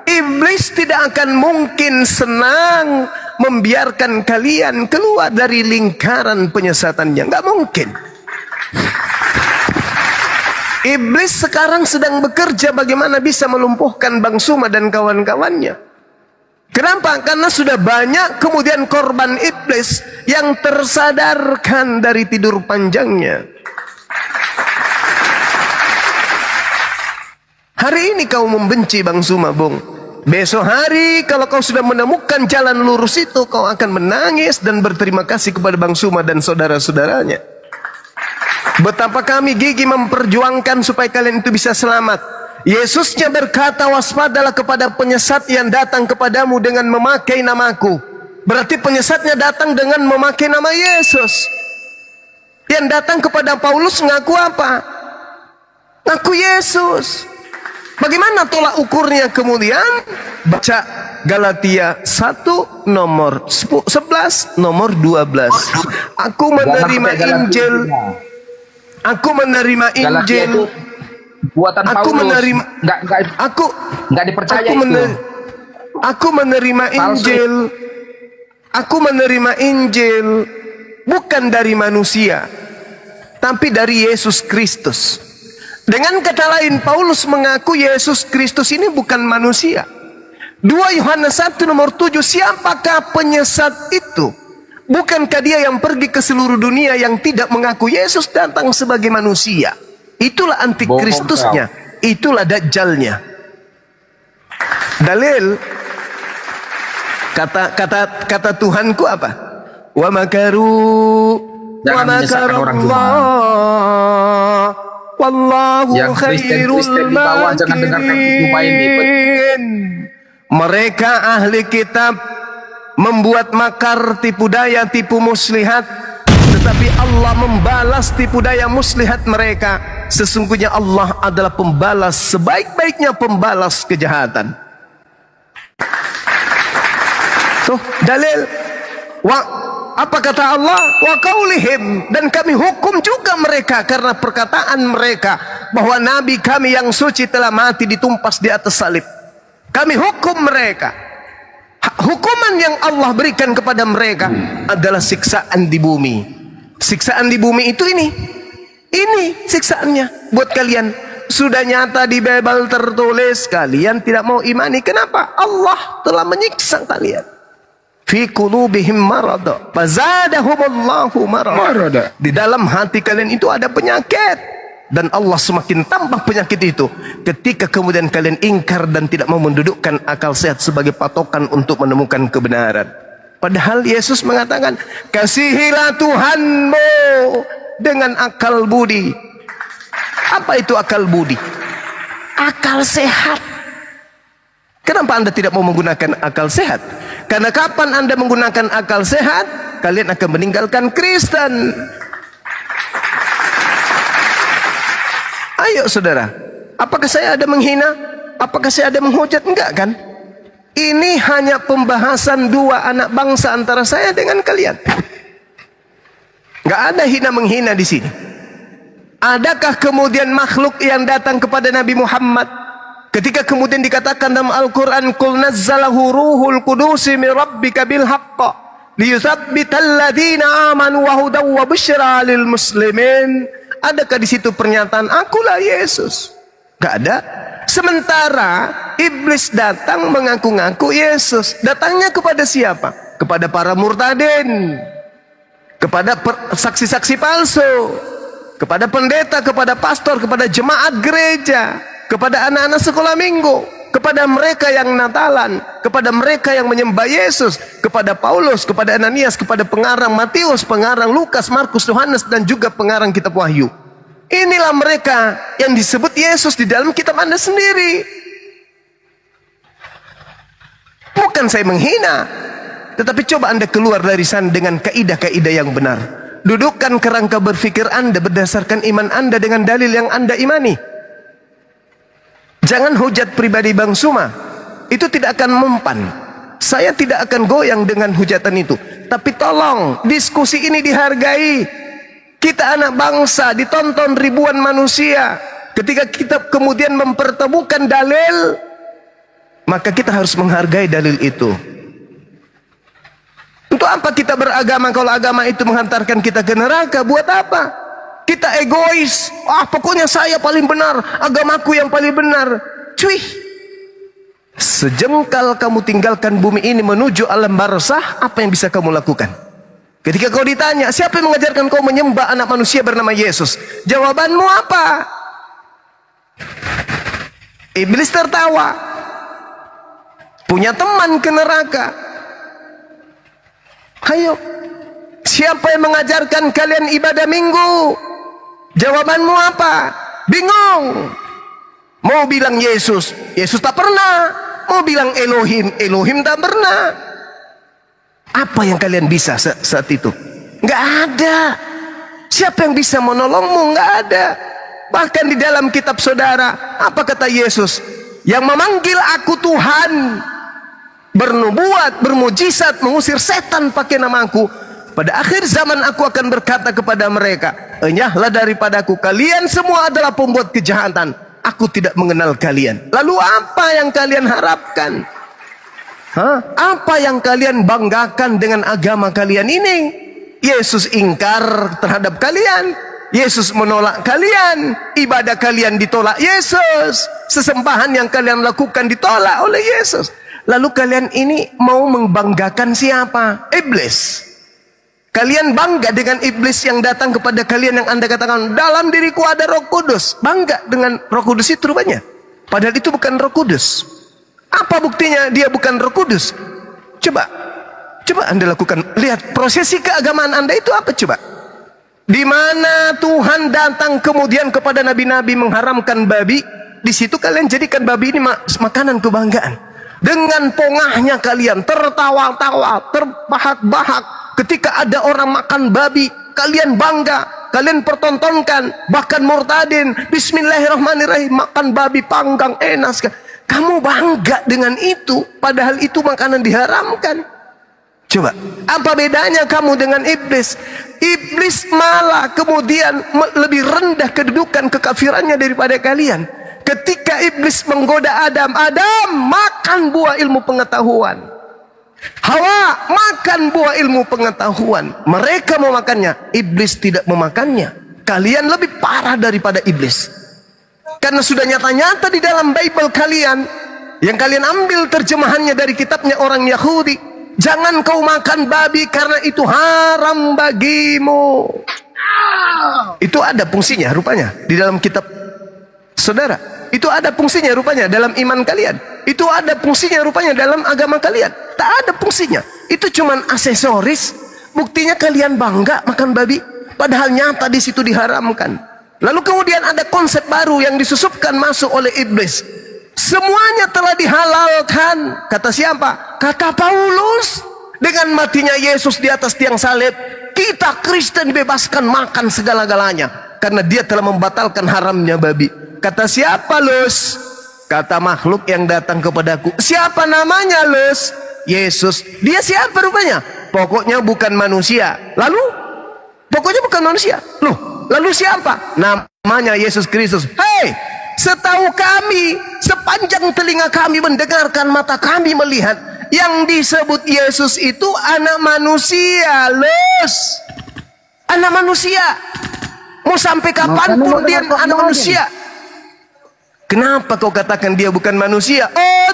iblis tidak akan mungkin senang membiarkan kalian keluar dari lingkaran penyesatannya. Nggak mungkin. Iblis sekarang sedang bekerja bagaimana bisa melumpuhkan Bang Suma dan kawan-kawannya. Kenapa? Karena sudah banyak kemudian korban iblis yang tersadarkan dari tidur panjangnya. Hari ini kau membenci Bang Suma, Bung. Besok hari kalau kau sudah menemukan jalan lurus itu, kau akan menangis dan berterima kasih kepada Bang Suma dan saudara-saudaranya. Betapa kami gigih memperjuangkan supaya kalian itu bisa selamat. Yesusnya berkata, waspadalah kepada penyesat yang datang kepadamu dengan memakai namaku. Berarti penyesatnya datang dengan memakai nama Yesus. Yang datang kepada Paulus ngaku apa? Ngaku Yesus. Bagaimana tolak ukurnya kemudian? Baca Galatia 1 nomor 11 nomor 12. Aku menerima Injil. Aku menerima Injil. Buatan Aku Paulus. menerima. Nggak dipercaya Aku menerima Injil. Aku menerima Injil bukan dari manusia, tapi dari Yesus Kristus. Dengan kata lain, Paulus mengaku Yesus Kristus ini bukan manusia. 2 Yohanes 1 nomor 7, siapakah penyesat itu? Bukankah dia yang pergi ke seluruh dunia yang tidak mengaku Yesus datang sebagai manusia? Itulah antikristusnya, itulah dajjalnya. Dalil kata Tuhanku apa? Wa makaru wa makarullah wallahu khairul makirin. Mereka ahli kitab membuat makar, tipu daya, tipu muslihat, tetapi Allah membalas tipu daya muslihat mereka. Sesungguhnya Allah adalah pembalas, sebaik-baiknya pembalas kejahatan. Tuh dalil. Apa kata Allah? Wa qaulihim, dan kami hukum juga mereka karena perkataan mereka bahwa nabi kami yang suci telah mati ditumpas di atas salib. Kami hukum mereka. Hukuman yang Allah berikan kepada mereka adalah siksaan di bumi. Siksaan di bumi itu ini siksaannya buat kalian. Sudah nyata di Bible tertulis, kalian tidak mau imani. Kenapa? Allah telah menyiksa kalian. Fi qulubihim marad fazadahumullahu marad. Di dalam hati kalian itu ada penyakit. Dan Allah semakin tambah penyakit itu ketika kemudian kalian ingkar dan tidak mau mendudukkan akal sehat sebagai patokan untuk menemukan kebenaran. Padahal Yesus mengatakan, kasihilah Tuhanmu dengan akal budi. Apa itu akal budi? Akal sehat. Kenapa Anda tidak mau menggunakan akal sehat? Karena kapan Anda menggunakan akal sehat, kalian akan meninggalkan Kristen. Ayo saudara, apakah saya ada menghina? Apakah saya ada menghujat? Enggak kan? Ini hanya pembahasan dua anak bangsa antara saya dengan kalian. Nggak ada hina menghina di sini. Adakah kemudian makhluk yang datang kepada Nabi Muhammad ketika kemudian dikatakan dalam Al-Quran, Qul nazzalahu ruhul qudusi min rabbika bil haqqa liyuthabbital ladzina amanu wa hudaw wa busyra lil muslimin? Adakah di situ pernyataan akulah Yesus? Gak ada. Sementara iblis datang mengaku-ngaku Yesus. Datangnya kepada siapa? Kepada para murtadin, kepada saksi-saksi palsu, kepada pendeta, kepada pastor, kepada jemaat gereja, kepada anak-anak sekolah minggu, kepada mereka yang Natalan, kepada mereka yang menyembah Yesus, kepada Paulus, kepada Ananias, kepada pengarang Matius, pengarang Lukas, Markus, Yohanes, dan juga pengarang kitab Wahyu. Inilah mereka yang disebut Yesus di dalam kitab Anda sendiri. Bukan saya menghina, tetapi coba Anda keluar dari sana dengan kaidah-kaidah yang benar. Dudukkan kerangka berfikir Anda berdasarkan iman Anda dengan dalil yang Anda imani. Jangan hujat pribadi Bang Suma. Itu tidak akan mempan. Saya tidak akan goyang dengan hujatan itu. Tapi tolong, diskusi ini dihargai. Kita anak bangsa, ditonton ribuan manusia. Ketika kita kemudian mempertemukan dalil, maka kita harus menghargai dalil itu. Untuk apa kita beragama kalau agama itu menghantarkan kita ke neraka? Buat apa? Kita egois. Pokoknya saya paling benar, agamaku yang paling benar. Cuy, sejengkal kamu tinggalkan bumi ini menuju alam barzah, apa yang bisa kamu lakukan? Ketika kau ditanya, siapa yang mengajarkan kau menyembah anak manusia bernama Yesus? Jawabanmu apa? Iblis tertawa. Punya teman ke neraka. Ayo, siapa yang mengajarkan kalian ibadah minggu? Jawabanmu apa? Bingung. Mau bilang Yesus, Yesus tak pernah. Mau bilang Elohim, Elohim tak pernah. Apa yang kalian bisa saat itu? Nggak ada. Siapa yang bisa menolongmu? Nggak ada. Bahkan di dalam kitab saudara, apa kata Yesus? Yang memanggil aku Tuhan, bernubuat, bermujizat, mengusir setan pakai namaku. Pada akhir zaman aku akan berkata kepada mereka, enyahlah daripadaku, kalian semua adalah pembuat kejahatan. Aku tidak mengenal kalian. Lalu apa yang kalian harapkan? Apa yang kalian banggakan dengan agama kalian ini? Yesus ingkar terhadap kalian. Yesus menolak kalian. Ibadah kalian ditolak Yesus. Sesembahan yang kalian lakukan ditolak oleh Yesus. Lalu kalian ini mau membanggakan siapa? Iblis. Kalian bangga dengan iblis yang datang kepada kalian yang Anda katakan, dalam diriku ada Roh Kudus. Bangga dengan Roh Kudus itu rupanya. Padahal itu bukan Roh Kudus. Apa buktinya dia bukan Roh Kudus? Coba Anda lakukan. Lihat prosesi keagamaan Anda itu apa coba? Di mana Tuhan datang kemudian kepada nabi-nabi mengharamkan babi, di situ kalian jadikan babi ini makanan kebanggaan. Dengan pongahnya kalian tertawa-tawa, terbahak-bahak. Ketika ada orang makan babi, kalian bangga, kalian pertontonkan. Bahkan murtadin, bismillahirrahmanirrahim, makan babi panggang enak sekali. Kamu bangga dengan itu, padahal itu makanan diharamkan. Coba, apa bedanya kamu dengan iblis? Iblis malah kemudian lebih rendah kedudukan kekafirannya daripada kalian. Ketika iblis menggoda Adam, Adam makan buah ilmu pengetahuan. Hawa makan buah ilmu pengetahuan. Mereka memakannya, iblis tidak memakannya. Kalian lebih parah daripada iblis. Karena sudah nyata-nyata di dalam Bible kalian, yang kalian ambil terjemahannya dari kitabnya orang Yahudi, jangan kau makan babi karena itu haram bagimu. Itu ada fungsinya rupanya di dalam kitab saudara. Itu ada fungsinya rupanya dalam iman kalian. Itu ada fungsinya rupanya dalam agama kalian. Tak ada fungsinya. Itu cuman aksesoris. Buktinya kalian bangga makan babi, padahal nyata di situ diharamkan. Lalu kemudian ada konsep baru yang disusupkan masuk oleh iblis. Semuanya telah dihalalkan. Kata siapa? Kata Paulus. Dengan matinya Yesus di atas tiang salib, kita Kristen dibebaskan makan segala-galanya. Karena dia telah membatalkan haramnya babi. Kata siapa, Lus? kata makhluk yang datang kepadaku. Siapa namanya, Lus? Yesus. Dia siapa rupanya? Pokoknya bukan manusia. Lalu? Pokoknya bukan manusia. Loh, lalu siapa? Namanya Yesus Kristus. Hei, setahu kami, sepanjang telinga kami mendengarkan, mata kami melihat, yang disebut Yesus itu anak manusia, Lus. Anak manusia. Mau sampai kapanpun dia anak manusia. Kenapa kau katakan dia bukan manusia? Oh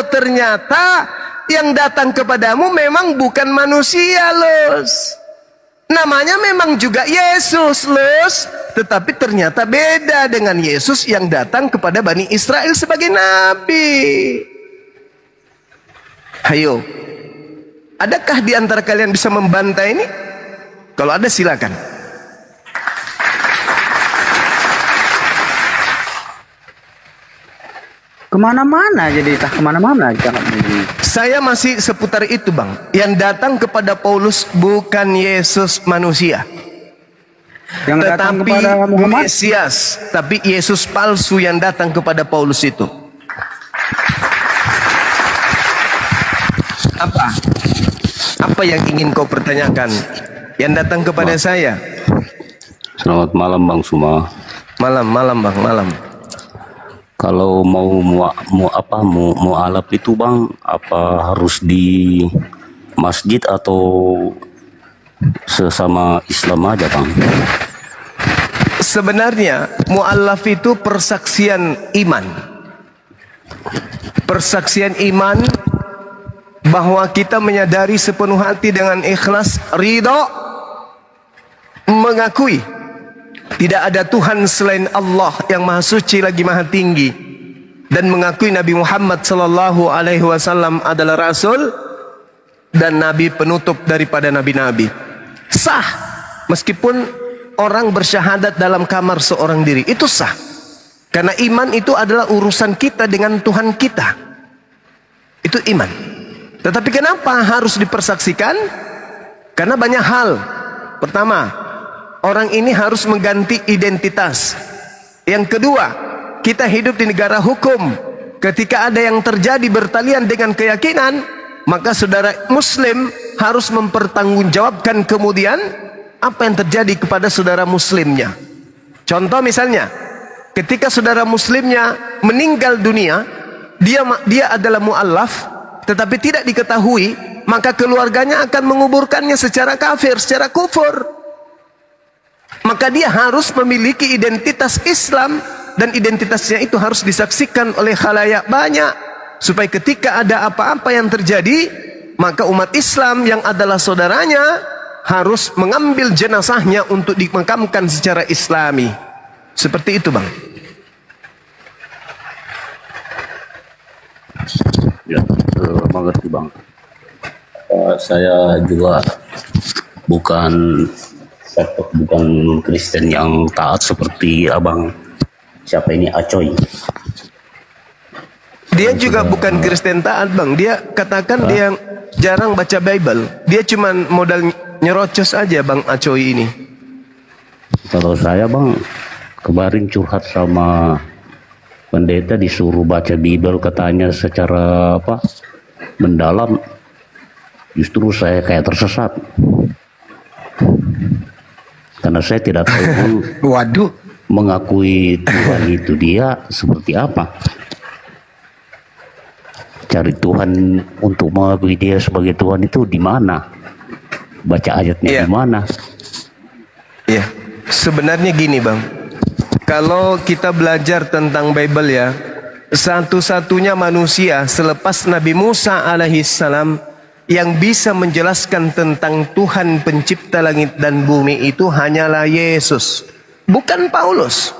ternyata yang datang kepadamu memang bukan manusia, Lus. Namanya memang juga Yesus, Lus. Tetapi ternyata beda dengan Yesus yang datang kepada Bani Israel sebagai nabi. Ayo, adakah di antara kalian bisa membantah ini? Kalau ada silakan. Kemana-mana jadi tak kemana-mana jangan begini. Saya masih seputar itu, Bang. Yang datang kepada Paulus bukan Yesus manusia, Yang datang tetapi kepada Muhammad. Mesias. Tapi Yesus palsu yang datang kepada Paulus itu. Apa yang ingin kau pertanyakan? Yang datang kepada saya. Selamat malam Bang Suma. Malam, Bang, malam. Kalau mau alap itu Bang, apa harus di masjid atau sesama Islam aja Bang? Sebenarnya mu'allaf itu persaksian iman. Persaksian iman bahwa kita menyadari sepenuh hati dengan ikhlas, ridho, mengakui tidak ada Tuhan selain Allah yang maha suci lagi maha tinggi, dan mengakui Nabi Muhammad sallallahu alaihi wasallam adalah rasul dan nabi penutup daripada nabi-nabi. Sah meskipun orang bersyahadat dalam kamar seorang diri, itu sah. Karena iman itu adalah urusan kita dengan Tuhan kita. Itu iman. Tetapi kenapa harus dipersaksikan? Karena banyak hal. Pertama, orang ini harus mengganti identitas. Yang kedua, kita hidup di negara hukum. Ketika ada yang terjadi bertalian dengan keyakinan, maka saudara muslim harus mempertanggungjawabkan kemudian apa yang terjadi kepada saudara muslimnya. Contoh misalnya, ketika saudara muslimnya meninggal dunia, dia adalah mu'allaf, tetapi tidak diketahui, maka keluarganya akan menguburkannya secara kafir, secara kufur. Maka dia harus memiliki identitas Islam, dan identitasnya itu harus disaksikan oleh khalayak banyak, supaya ketika ada apa-apa yang terjadi, maka umat Islam yang adalah saudaranya harus mengambil jenazahnya untuk dimakamkan secara Islami. Seperti itu, Bang. Ya, mengerti Bang. Saya juga bukan Kristen yang taat seperti abang. Siapa ini, Acoy? Dia juga bukan Kristen taat, Bang. Dia katakan dia jarang baca Bible. Dia cuman modal nyerocos aja, Bang Acoy ini. Kalau saya Bang, kemarin curhat sama pendeta, disuruh baca Bible katanya secara mendalam, justru saya kayak tersesat karena saya tidak tahu Waduh. mengakui Tuhan itu dia seperti apa. Cari Tuhan untuk mengakui dia sebagai Tuhan itu di mana? Baca ayatnya di mana? Iya, sebenarnya gini, Bang. Kalau kita belajar tentang Bible ya, satu-satunya manusia selepas Nabi Musa alaihissalam yang bisa menjelaskan tentang Tuhan pencipta langit dan bumi itu hanyalah Yesus, bukan Paulus.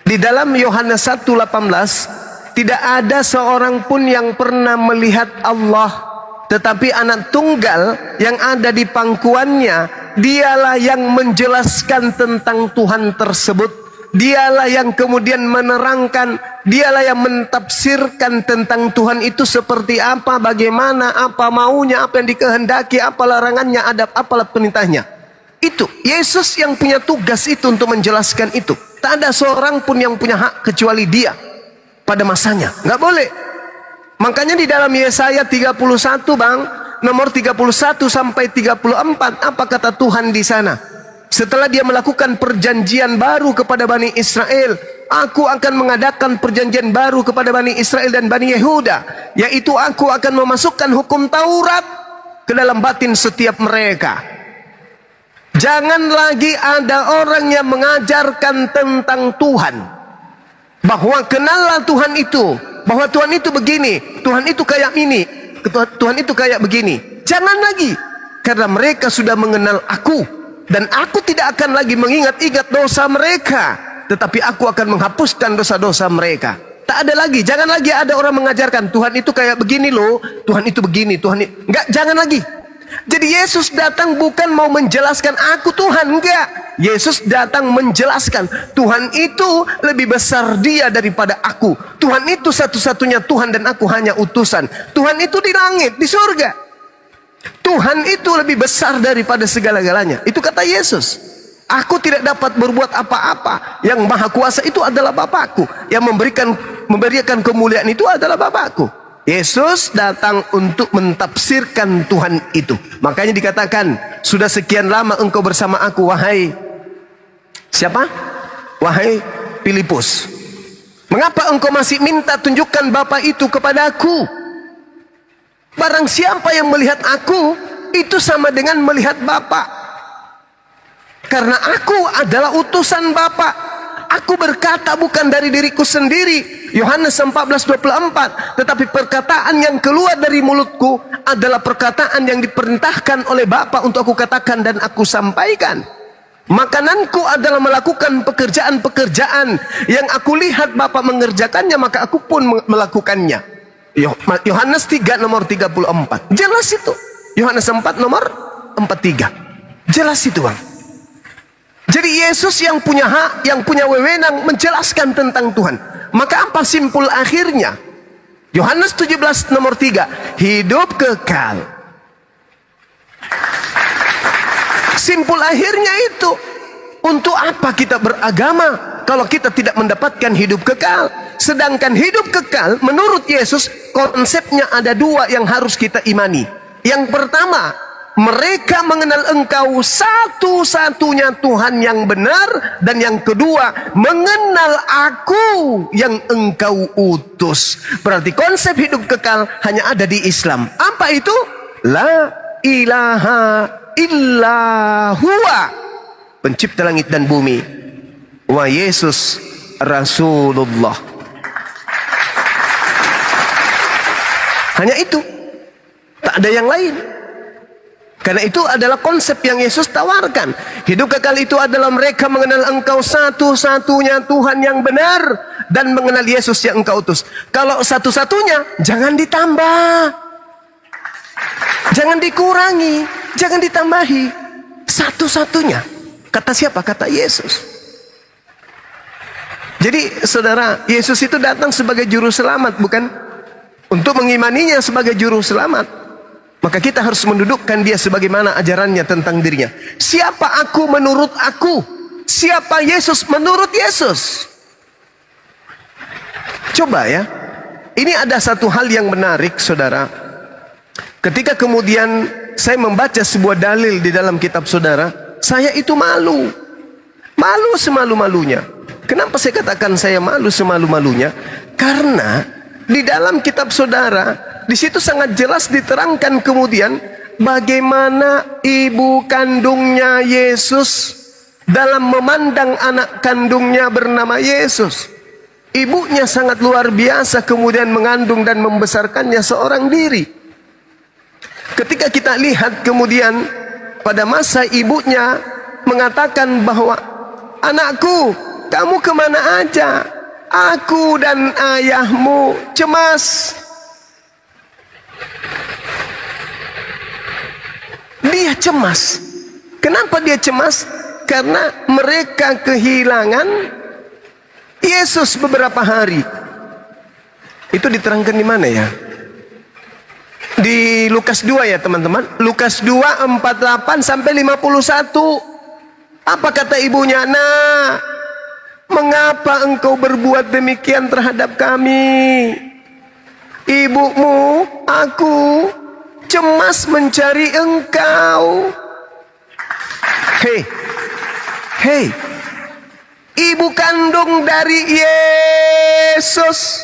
Di dalam Yohanes 1:18, tidak ada seorang pun yang pernah melihat Allah, tetapi anak tunggal yang ada di pangkuannya, dialah yang menjelaskan tentang Tuhan tersebut. Dialah yang kemudian menerangkan, dialah yang mentafsirkan tentang Tuhan itu seperti apa, bagaimana, apa maunya, apa yang dikehendaki, apa larangannya, adab, apa perintahnya. Itu Yesus yang punya tugas itu untuk menjelaskan itu. Tak ada seorang pun yang punya hak kecuali dia. pada masanya. Nggak boleh. Makanya di dalam Yesaya 31 Bang, nomor 31 sampai 34, apa kata Tuhan di sana? Setelah dia melakukan perjanjian baru kepada Bani Israel, aku akan mengadakan perjanjian baru kepada Bani Israel dan Bani Yehuda, yaitu aku akan memasukkan hukum Taurat ke dalam batin setiap mereka. Jangan lagi ada orang yang mengajarkan tentang Tuhan, bahwa kenallah Tuhan itu, bahwa Tuhan itu begini, Tuhan itu kayak ini, Tuhan itu kayak begini. Jangan lagi, karena mereka sudah mengenal aku. Dan aku tidak akan lagi mengingat-ingat dosa mereka, tetapi aku akan menghapuskan dosa-dosa mereka. Tak ada lagi, jangan lagi ada orang mengajarkan Tuhan itu kayak begini loh, Tuhan itu begini, Tuhan itu enggak, jangan lagi. Jadi Yesus datang bukan mau menjelaskan aku Tuhan, enggak. Yesus datang menjelaskan Tuhan itu lebih besar dia daripada aku. Tuhan itu satu-satunya Tuhan dan aku hanya utusan. Tuhan itu di langit, di surga. Tuhan itu lebih besar daripada segala-galanya. Itu kata Yesus. Aku tidak dapat berbuat apa-apa. Yang maha kuasa itu adalah Bapakku. Yang memberikan kemuliaan itu adalah Bapakku. Yesus datang untuk mentafsirkan Tuhan itu. Makanya dikatakan, sudah sekian lama engkau bersama aku, wahai siapa? Wahai Filipus. Mengapa engkau masih minta tunjukkan Bapa itu kepadaku? Barang siapa yang melihat aku, itu sama dengan melihat Bapa. Karena aku adalah utusan Bapa. Aku berkata bukan dari diriku sendiri. Yohanes 14:24. Tetapi perkataan yang keluar dari mulutku adalah perkataan yang diperintahkan oleh Bapa untuk aku katakan dan aku sampaikan. Makananku adalah melakukan pekerjaan-pekerjaan yang aku lihat Bapa mengerjakannya, maka aku pun melakukannya. Yohanes 3 nomor 34. Jelas itu. Yohanes 4 nomor 43. Jelas itu Bang. Jadi Yesus yang punya hak, yang punya wewenang menjelaskan tentang Tuhan. Maka apa simpul akhirnya? Yohanes 17 nomor 3. Hidup kekal. Simpul akhirnya itu. Untuk apa kita beragama kalau kita tidak mendapatkan hidup kekal? Sedangkan hidup kekal menurut Yesus konsepnya ada dua yang harus kita imani. Yang pertama, mereka mengenal engkau satu-satunya Tuhan yang benar. Dan yang kedua, mengenal aku yang engkau utus. Berarti konsep hidup kekal hanya ada di Islam. Apa itu? La ilaha illa huwa, pencipta langit dan bumi, wa Yesus Rasulullah. Hanya itu, tak ada yang lain. Karena itu adalah konsep yang Yesus tawarkan. Hidup kekal itu adalah mereka mengenal engkau satu-satunya Tuhan yang benar dan mengenal Yesus yang engkau utus. Kalau satu-satunya, jangan ditambah, jangan dikurangi, jangan ditambahi. Satu-satunya. Kata siapa? Kata Yesus. Jadi saudara, Yesus itu datang sebagai juru selamat, bukan? Untuk mengimaninya sebagai juru selamat, maka kita harus mendudukkan dia sebagaimana ajarannya tentang dirinya. Siapa aku menurut aku? Siapa Yesus menurut Yesus? Coba ya. Ini ada satu hal yang menarik saudara. Ketika kemudian saya membaca sebuah dalil di dalam kitab saudara, saya itu malu. Malu semalu-malunya. Kenapa saya katakan saya malu semalu-malunya? Karena di dalam kitab saudara, di situ sangat jelas diterangkan kemudian bagaimana ibu kandungnya Yesus dalam memandang anak kandungnya bernama Yesus. Ibunya sangat luar biasa kemudian mengandung dan membesarkannya seorang diri. Ketika kita lihat kemudian pada masa ibunya mengatakan bahwa, anakku, kamu kemana aja? Aku dan ayahmu cemas. Dia cemas. Kenapa dia cemas? Karena mereka kehilangan Yesus beberapa hari. Itu diterangkan di mana ya? Di Lukas 2 ya teman-teman. Lukas 2 48 sampai 51. Apa kata ibunya? Nah, mengapa engkau berbuat demikian terhadap kami? Ibumu, aku cemas mencari engkau. Hei, hei, ibu kandung dari Yesus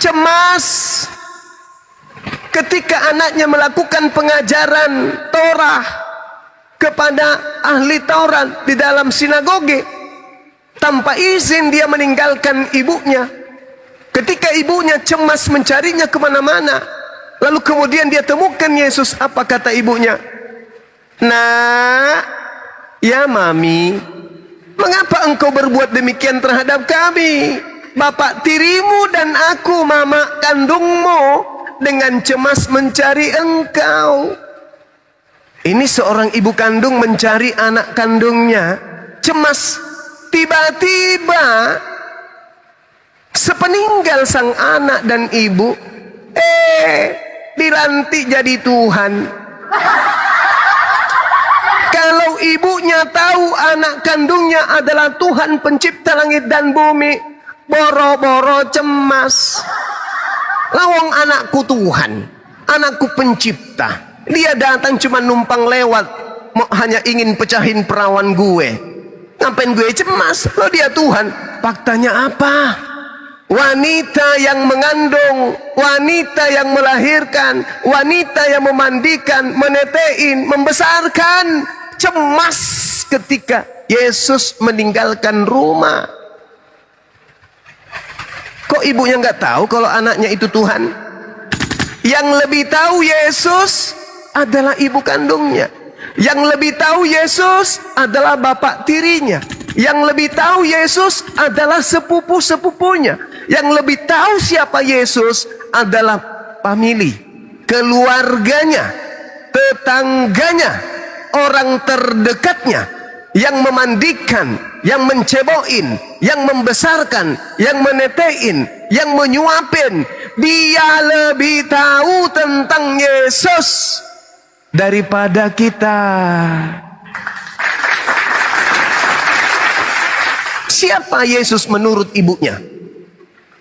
cemas ketika anaknya melakukan pengajaran Torah kepada ahli Taurat di dalam sinagoge. Tanpa izin dia meninggalkan ibunya. Ketika ibunya cemas mencarinya kemana-mana, lalu kemudian dia temukan Yesus. Apa kata ibunya? Nak, ya mami, mengapa engkau berbuat demikian terhadap kami? Bapak tirimu dan aku, mama kandungmu, dengan cemas mencari engkau. Ini seorang ibu kandung mencari anak kandungnya, cemas. Tiba-tiba sepeninggal sang anak dan ibu, dilantik jadi Tuhan. Kalau ibunya tahu anak kandungnya adalah Tuhan pencipta langit dan bumi, boro-boro cemas. Lawang anakku Tuhan, anakku pencipta, dia datang cuma numpang lewat, hanya ingin pecahin perawan gue. Ngapain gue cemas? Lo dia Tuhan. Faktanya apa? Wanita yang mengandung, wanita yang melahirkan, wanita yang memandikan, menetein, membesarkan, cemas ketika Yesus meninggalkan rumah. Kok ibunya nggak tahu kalau anaknya itu Tuhan? Yang lebih tahu Yesus adalah ibu kandungnya. Yang lebih tahu Yesus adalah bapak tirinya. Yang lebih tahu Yesus adalah sepupu-sepupunya. Yang lebih tahu siapa Yesus adalah famili, keluarganya, tetangganya, orang terdekatnya, yang memandikan, yang menceboin, yang membesarkan, yang menetein, yang menyuapin. Dia lebih tahu tentang Yesus daripada kita. Siapa Yesus menurut ibunya?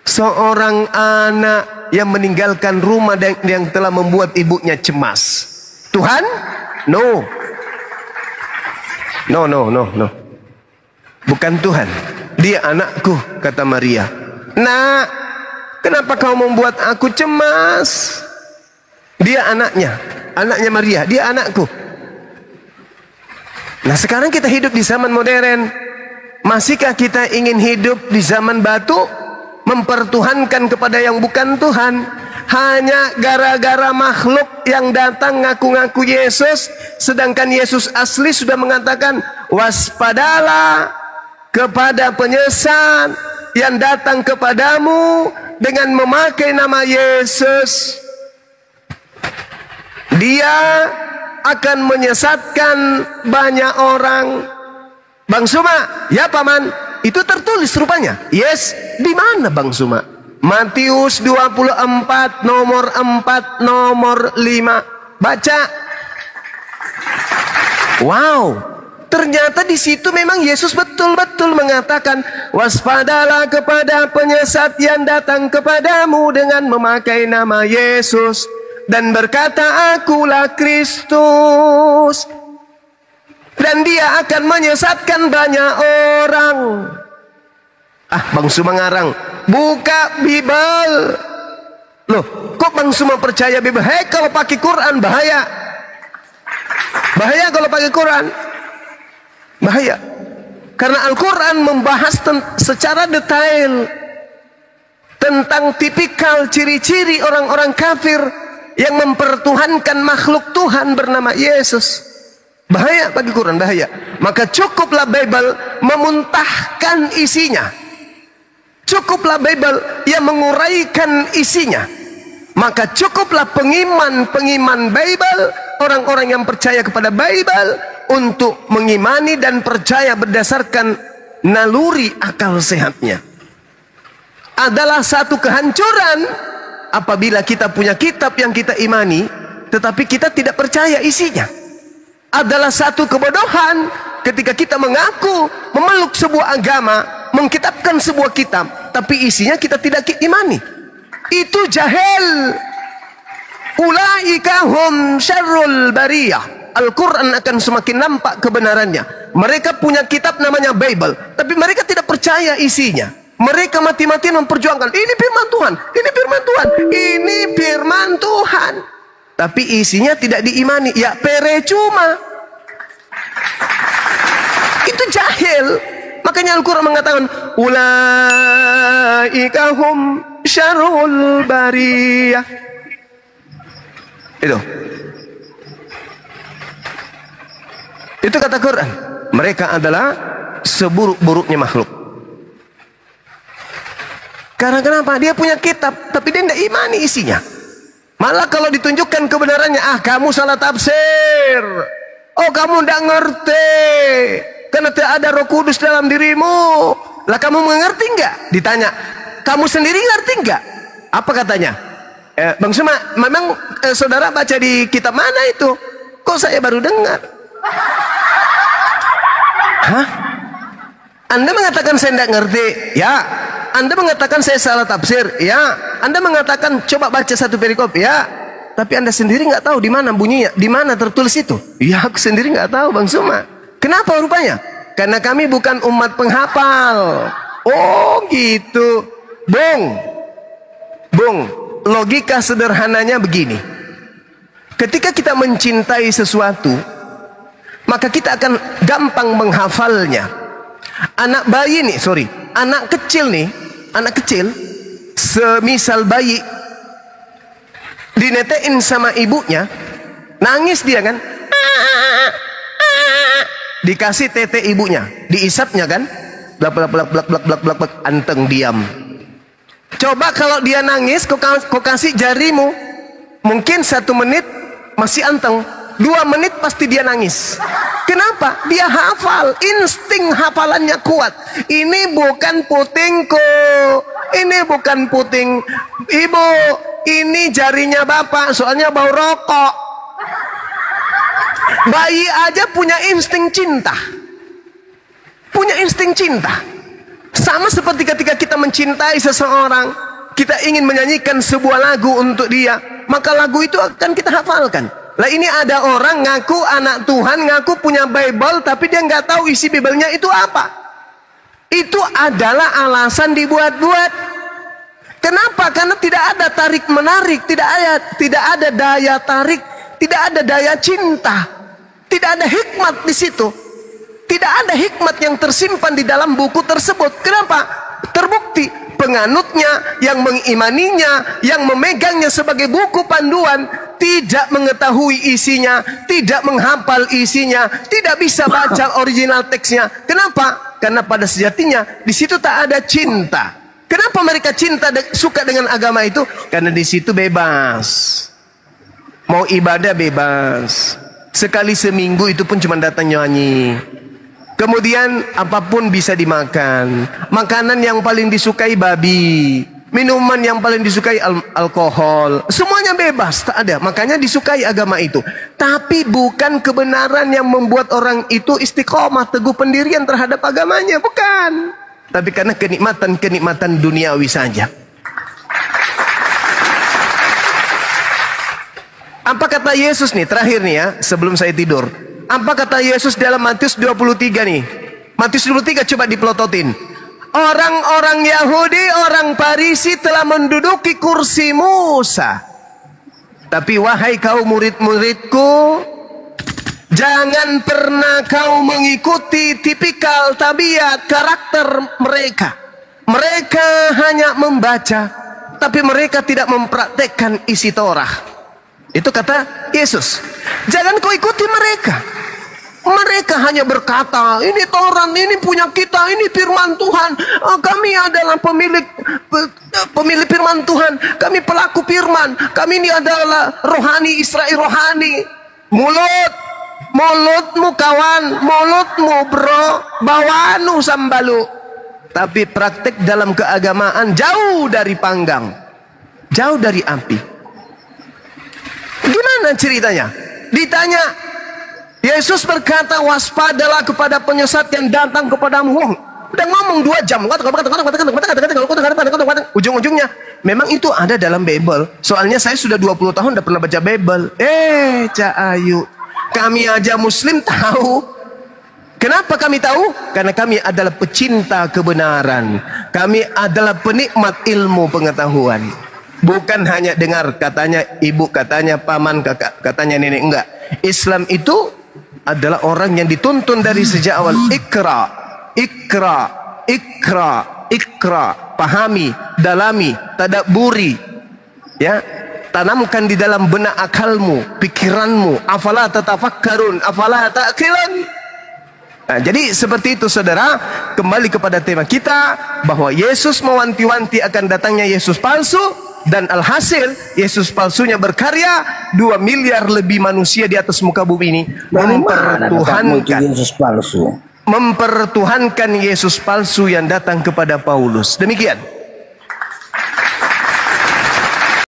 Seorang anak yang meninggalkan rumah dan yang telah membuat ibunya cemas. Tuhan? No. No. Bukan Tuhan. Dia anakku, kata Maria. Nak, kenapa kau membuat aku cemas? Dia anaknya. Anaknya Maria, dia anakku. Nah, sekarang kita hidup di zaman modern. Masihkah kita ingin hidup di zaman batu, mempertuhankan kepada yang bukan Tuhan, hanya gara-gara makhluk yang datang ngaku-ngaku Yesus, sedangkan Yesus asli sudah mengatakan, waspadalah kepada penyesat yang datang kepadamu dengan memakai nama Yesus. Dia akan menyesatkan banyak orang. Bang Suma, ya paman, itu tertulis rupanya. Yes, di mana Bang Suma? Matius 24 nomor 4 nomor 5. Baca. Wow, ternyata di situ memang Yesus betul-betul mengatakan, waspadalah kepada penyesat yang datang kepadamu dengan memakai nama Yesus dan berkata, akulah Kristus. Dan dia akan menyesatkan banyak orang. Bang Suma ngarang. Buka Bible. Loh, kok Bang Suma percaya Bible? Hei, kalau pakai Quran bahaya. Bahaya kalau pakai Quran. Bahaya. Karena Al-Quran membahas secara detail tentang tipikal ciri-ciri orang-orang kafir yang mempertuhankan makhluk Tuhan bernama Yesus. Bahaya bagi Quran, bahaya. Maka cukuplah Bible memuntahkan isinya. Cukuplah Bible yang menguraikan isinya. Maka cukuplah pengiman Bible, orang-orang yang percaya kepada Bible, untuk mengimani dan percaya berdasarkan naluri akal sehatnya. Adalah satu kehancuran apabila kita punya kitab yang kita imani, tetapi kita tidak percaya isinya. Adalah satu kebodohan ketika kita mengaku memeluk sebuah agama, mengkitabkan sebuah kitab, tapi isinya kita tidak imani. Itu jahil. Ulaika hum syarrul bariyah. Al-Quran akan semakin nampak kebenarannya. Mereka punya kitab namanya Bible, tapi mereka tidak percaya isinya. Mereka mati-matian memperjuangkan, ini firman Tuhan, ini firman Tuhan, ini firman Tuhan, tapi isinya tidak diimani. Ya percuma. Itu jahil. Makanya Al-Quran mengatakan ulaika hum syarrul bariyah. Itu kata Quran. Mereka adalah seburuk-buruknya makhluk. Karena kenapa? Dia punya kitab, tapi dia tidak imani isinya. Malah kalau ditunjukkan kebenarannya, kamu salah tafsir. Oh, kamu tidak ngerti. Karena tidak ada Roh Kudus dalam dirimu. Lah kamu mengerti enggak? Ditanya, kamu sendiri ngerti enggak? Apa katanya? Bang Suma, memang saudara baca di kitab mana itu? Kok saya baru dengar? Hah? Anda mengatakan saya tidak ngerti? Ya. Anda mengatakan saya salah tafsir? Ya. Anda mengatakan coba baca satu perikop? Ya. Tapi Anda sendiri nggak tahu di mana bunyinya, di mana tertulis itu? Ya, aku sendiri nggak tahu, Bang Suma. Kenapa rupanya? Karena kami bukan umat penghafal. Oh gitu. Bung, logika sederhananya begini. Ketika kita mencintai sesuatu, maka kita akan gampang menghafalnya. Anak kecil, semisal bayi, dinetein sama ibunya, nangis dia kan, dikasih tete ibunya, diisapnya kan, blak blak blak blak blak blak blak blak, anteng diam. Coba kalau dia nangis, kau kasih jarimu, mungkin 1 menit masih anteng, 2 menit pasti dia nangis. Kenapa? Dia hafal, insting hafalannya kuat. Ini bukan putingku, ini bukan puting ibu, ini jarinya bapak, soalnya bau rokok. Bayi aja punya insting cinta. Punya insting cinta. Sama seperti ketika kita mencintai seseorang, kita ingin menyanyikan sebuah lagu untuk dia, maka lagu itu akan kita hafalkan. Lah ini ada orang ngaku anak Tuhan, ngaku punya Bible, tapi dia nggak tahu isi Bible-nya itu apa. Itu adalah alasan dibuat-buat. Kenapa? Karena tidak ada tarik menarik, tidak ada daya tarik, tidak ada daya cinta, tidak ada hikmat di situ. Tidak ada hikmat yang tersimpan di dalam buku tersebut. Kenapa? Terbukti penganutnya, yang mengimaninya, yang memegangnya sebagai buku panduan, tidak mengetahui isinya, tidak menghafal isinya, tidak bisa baca original teksnya. Kenapa? Karena pada sejatinya di situ tak ada cinta. Kenapa mereka suka dengan agama itu? Karena di situ bebas. Mau ibadah bebas. Sekali seminggu itu pun cuma datang nyanyi. Kemudian apapun bisa dimakan. Makanan yang paling disukai babi. Minuman yang paling disukai alkohol. Semuanya bebas, tak ada. Makanya disukai agama itu. Tapi bukan kebenaran yang membuat orang itu istiqomah, teguh pendirian terhadap agamanya. Bukan. Tapi karena kenikmatan-kenikmatan duniawi saja. Apa kata Yesus nih, terakhir nih ya, sebelum saya tidur. Apa kata Yesus dalam Matius 23 nih? Matius 23 coba dipelototin. Orang-orang Yahudi, orang Farisi telah menduduki kursi Musa. Tapi wahai kaum murid-muridku, jangan pernah kau mengikuti tipikal tabiat karakter mereka. Mereka hanya membaca, tapi mereka tidak mempraktekkan isi Torah. Itu kata Yesus. Jangan kau ikuti mereka. Mereka hanya berkata, ini Torah, ini punya kita, ini firman Tuhan. Kami adalah pemilik firman Tuhan. Kami pelaku firman. Kami ini adalah rohani, Israel rohani. Mulutmu kawan, mulutmu bro, bawanu sambalu. Tapi praktek dalam keagamaan jauh dari panggang, jauh dari api. Gimana ceritanya? Ditanya, Yesus berkata, waspadalah kepada penyesat yang datang kepadamu. Wah, udah ngomong 2 jam. Ujung-ujungnya memang itu ada dalam Bible. Soalnya saya sudah 20 tahun udah pernah baca Bible. Cak Ayu, kami aja Muslim tahu. Kenapa kami tahu? Karena kami adalah pecinta kebenaran. Kami adalah penikmat ilmu pengetahuan. Bukan hanya dengar katanya ibu, katanya paman, kakak, katanya nenek. Enggak. Islam itu adalah orang yang dituntun dari sejak awal. Ikra, ikra, ikra, ikra. Pahami, dalami, tadabburi. Ya, tanamkan di dalam benak akalmu, pikiranmu. Afala tatafakkarun, afala ta'qilun. Nah, jadi seperti itu saudara, kembali kepada tema kita bahwa Yesus mewanti-wanti akan datangnya Yesus palsu, dan alhasil Yesus palsunya berkarya. 2 miliar lebih manusia di atas muka bumi ini mempertuhankan Yesus palsu yang datang kepada Paulus. Demikian.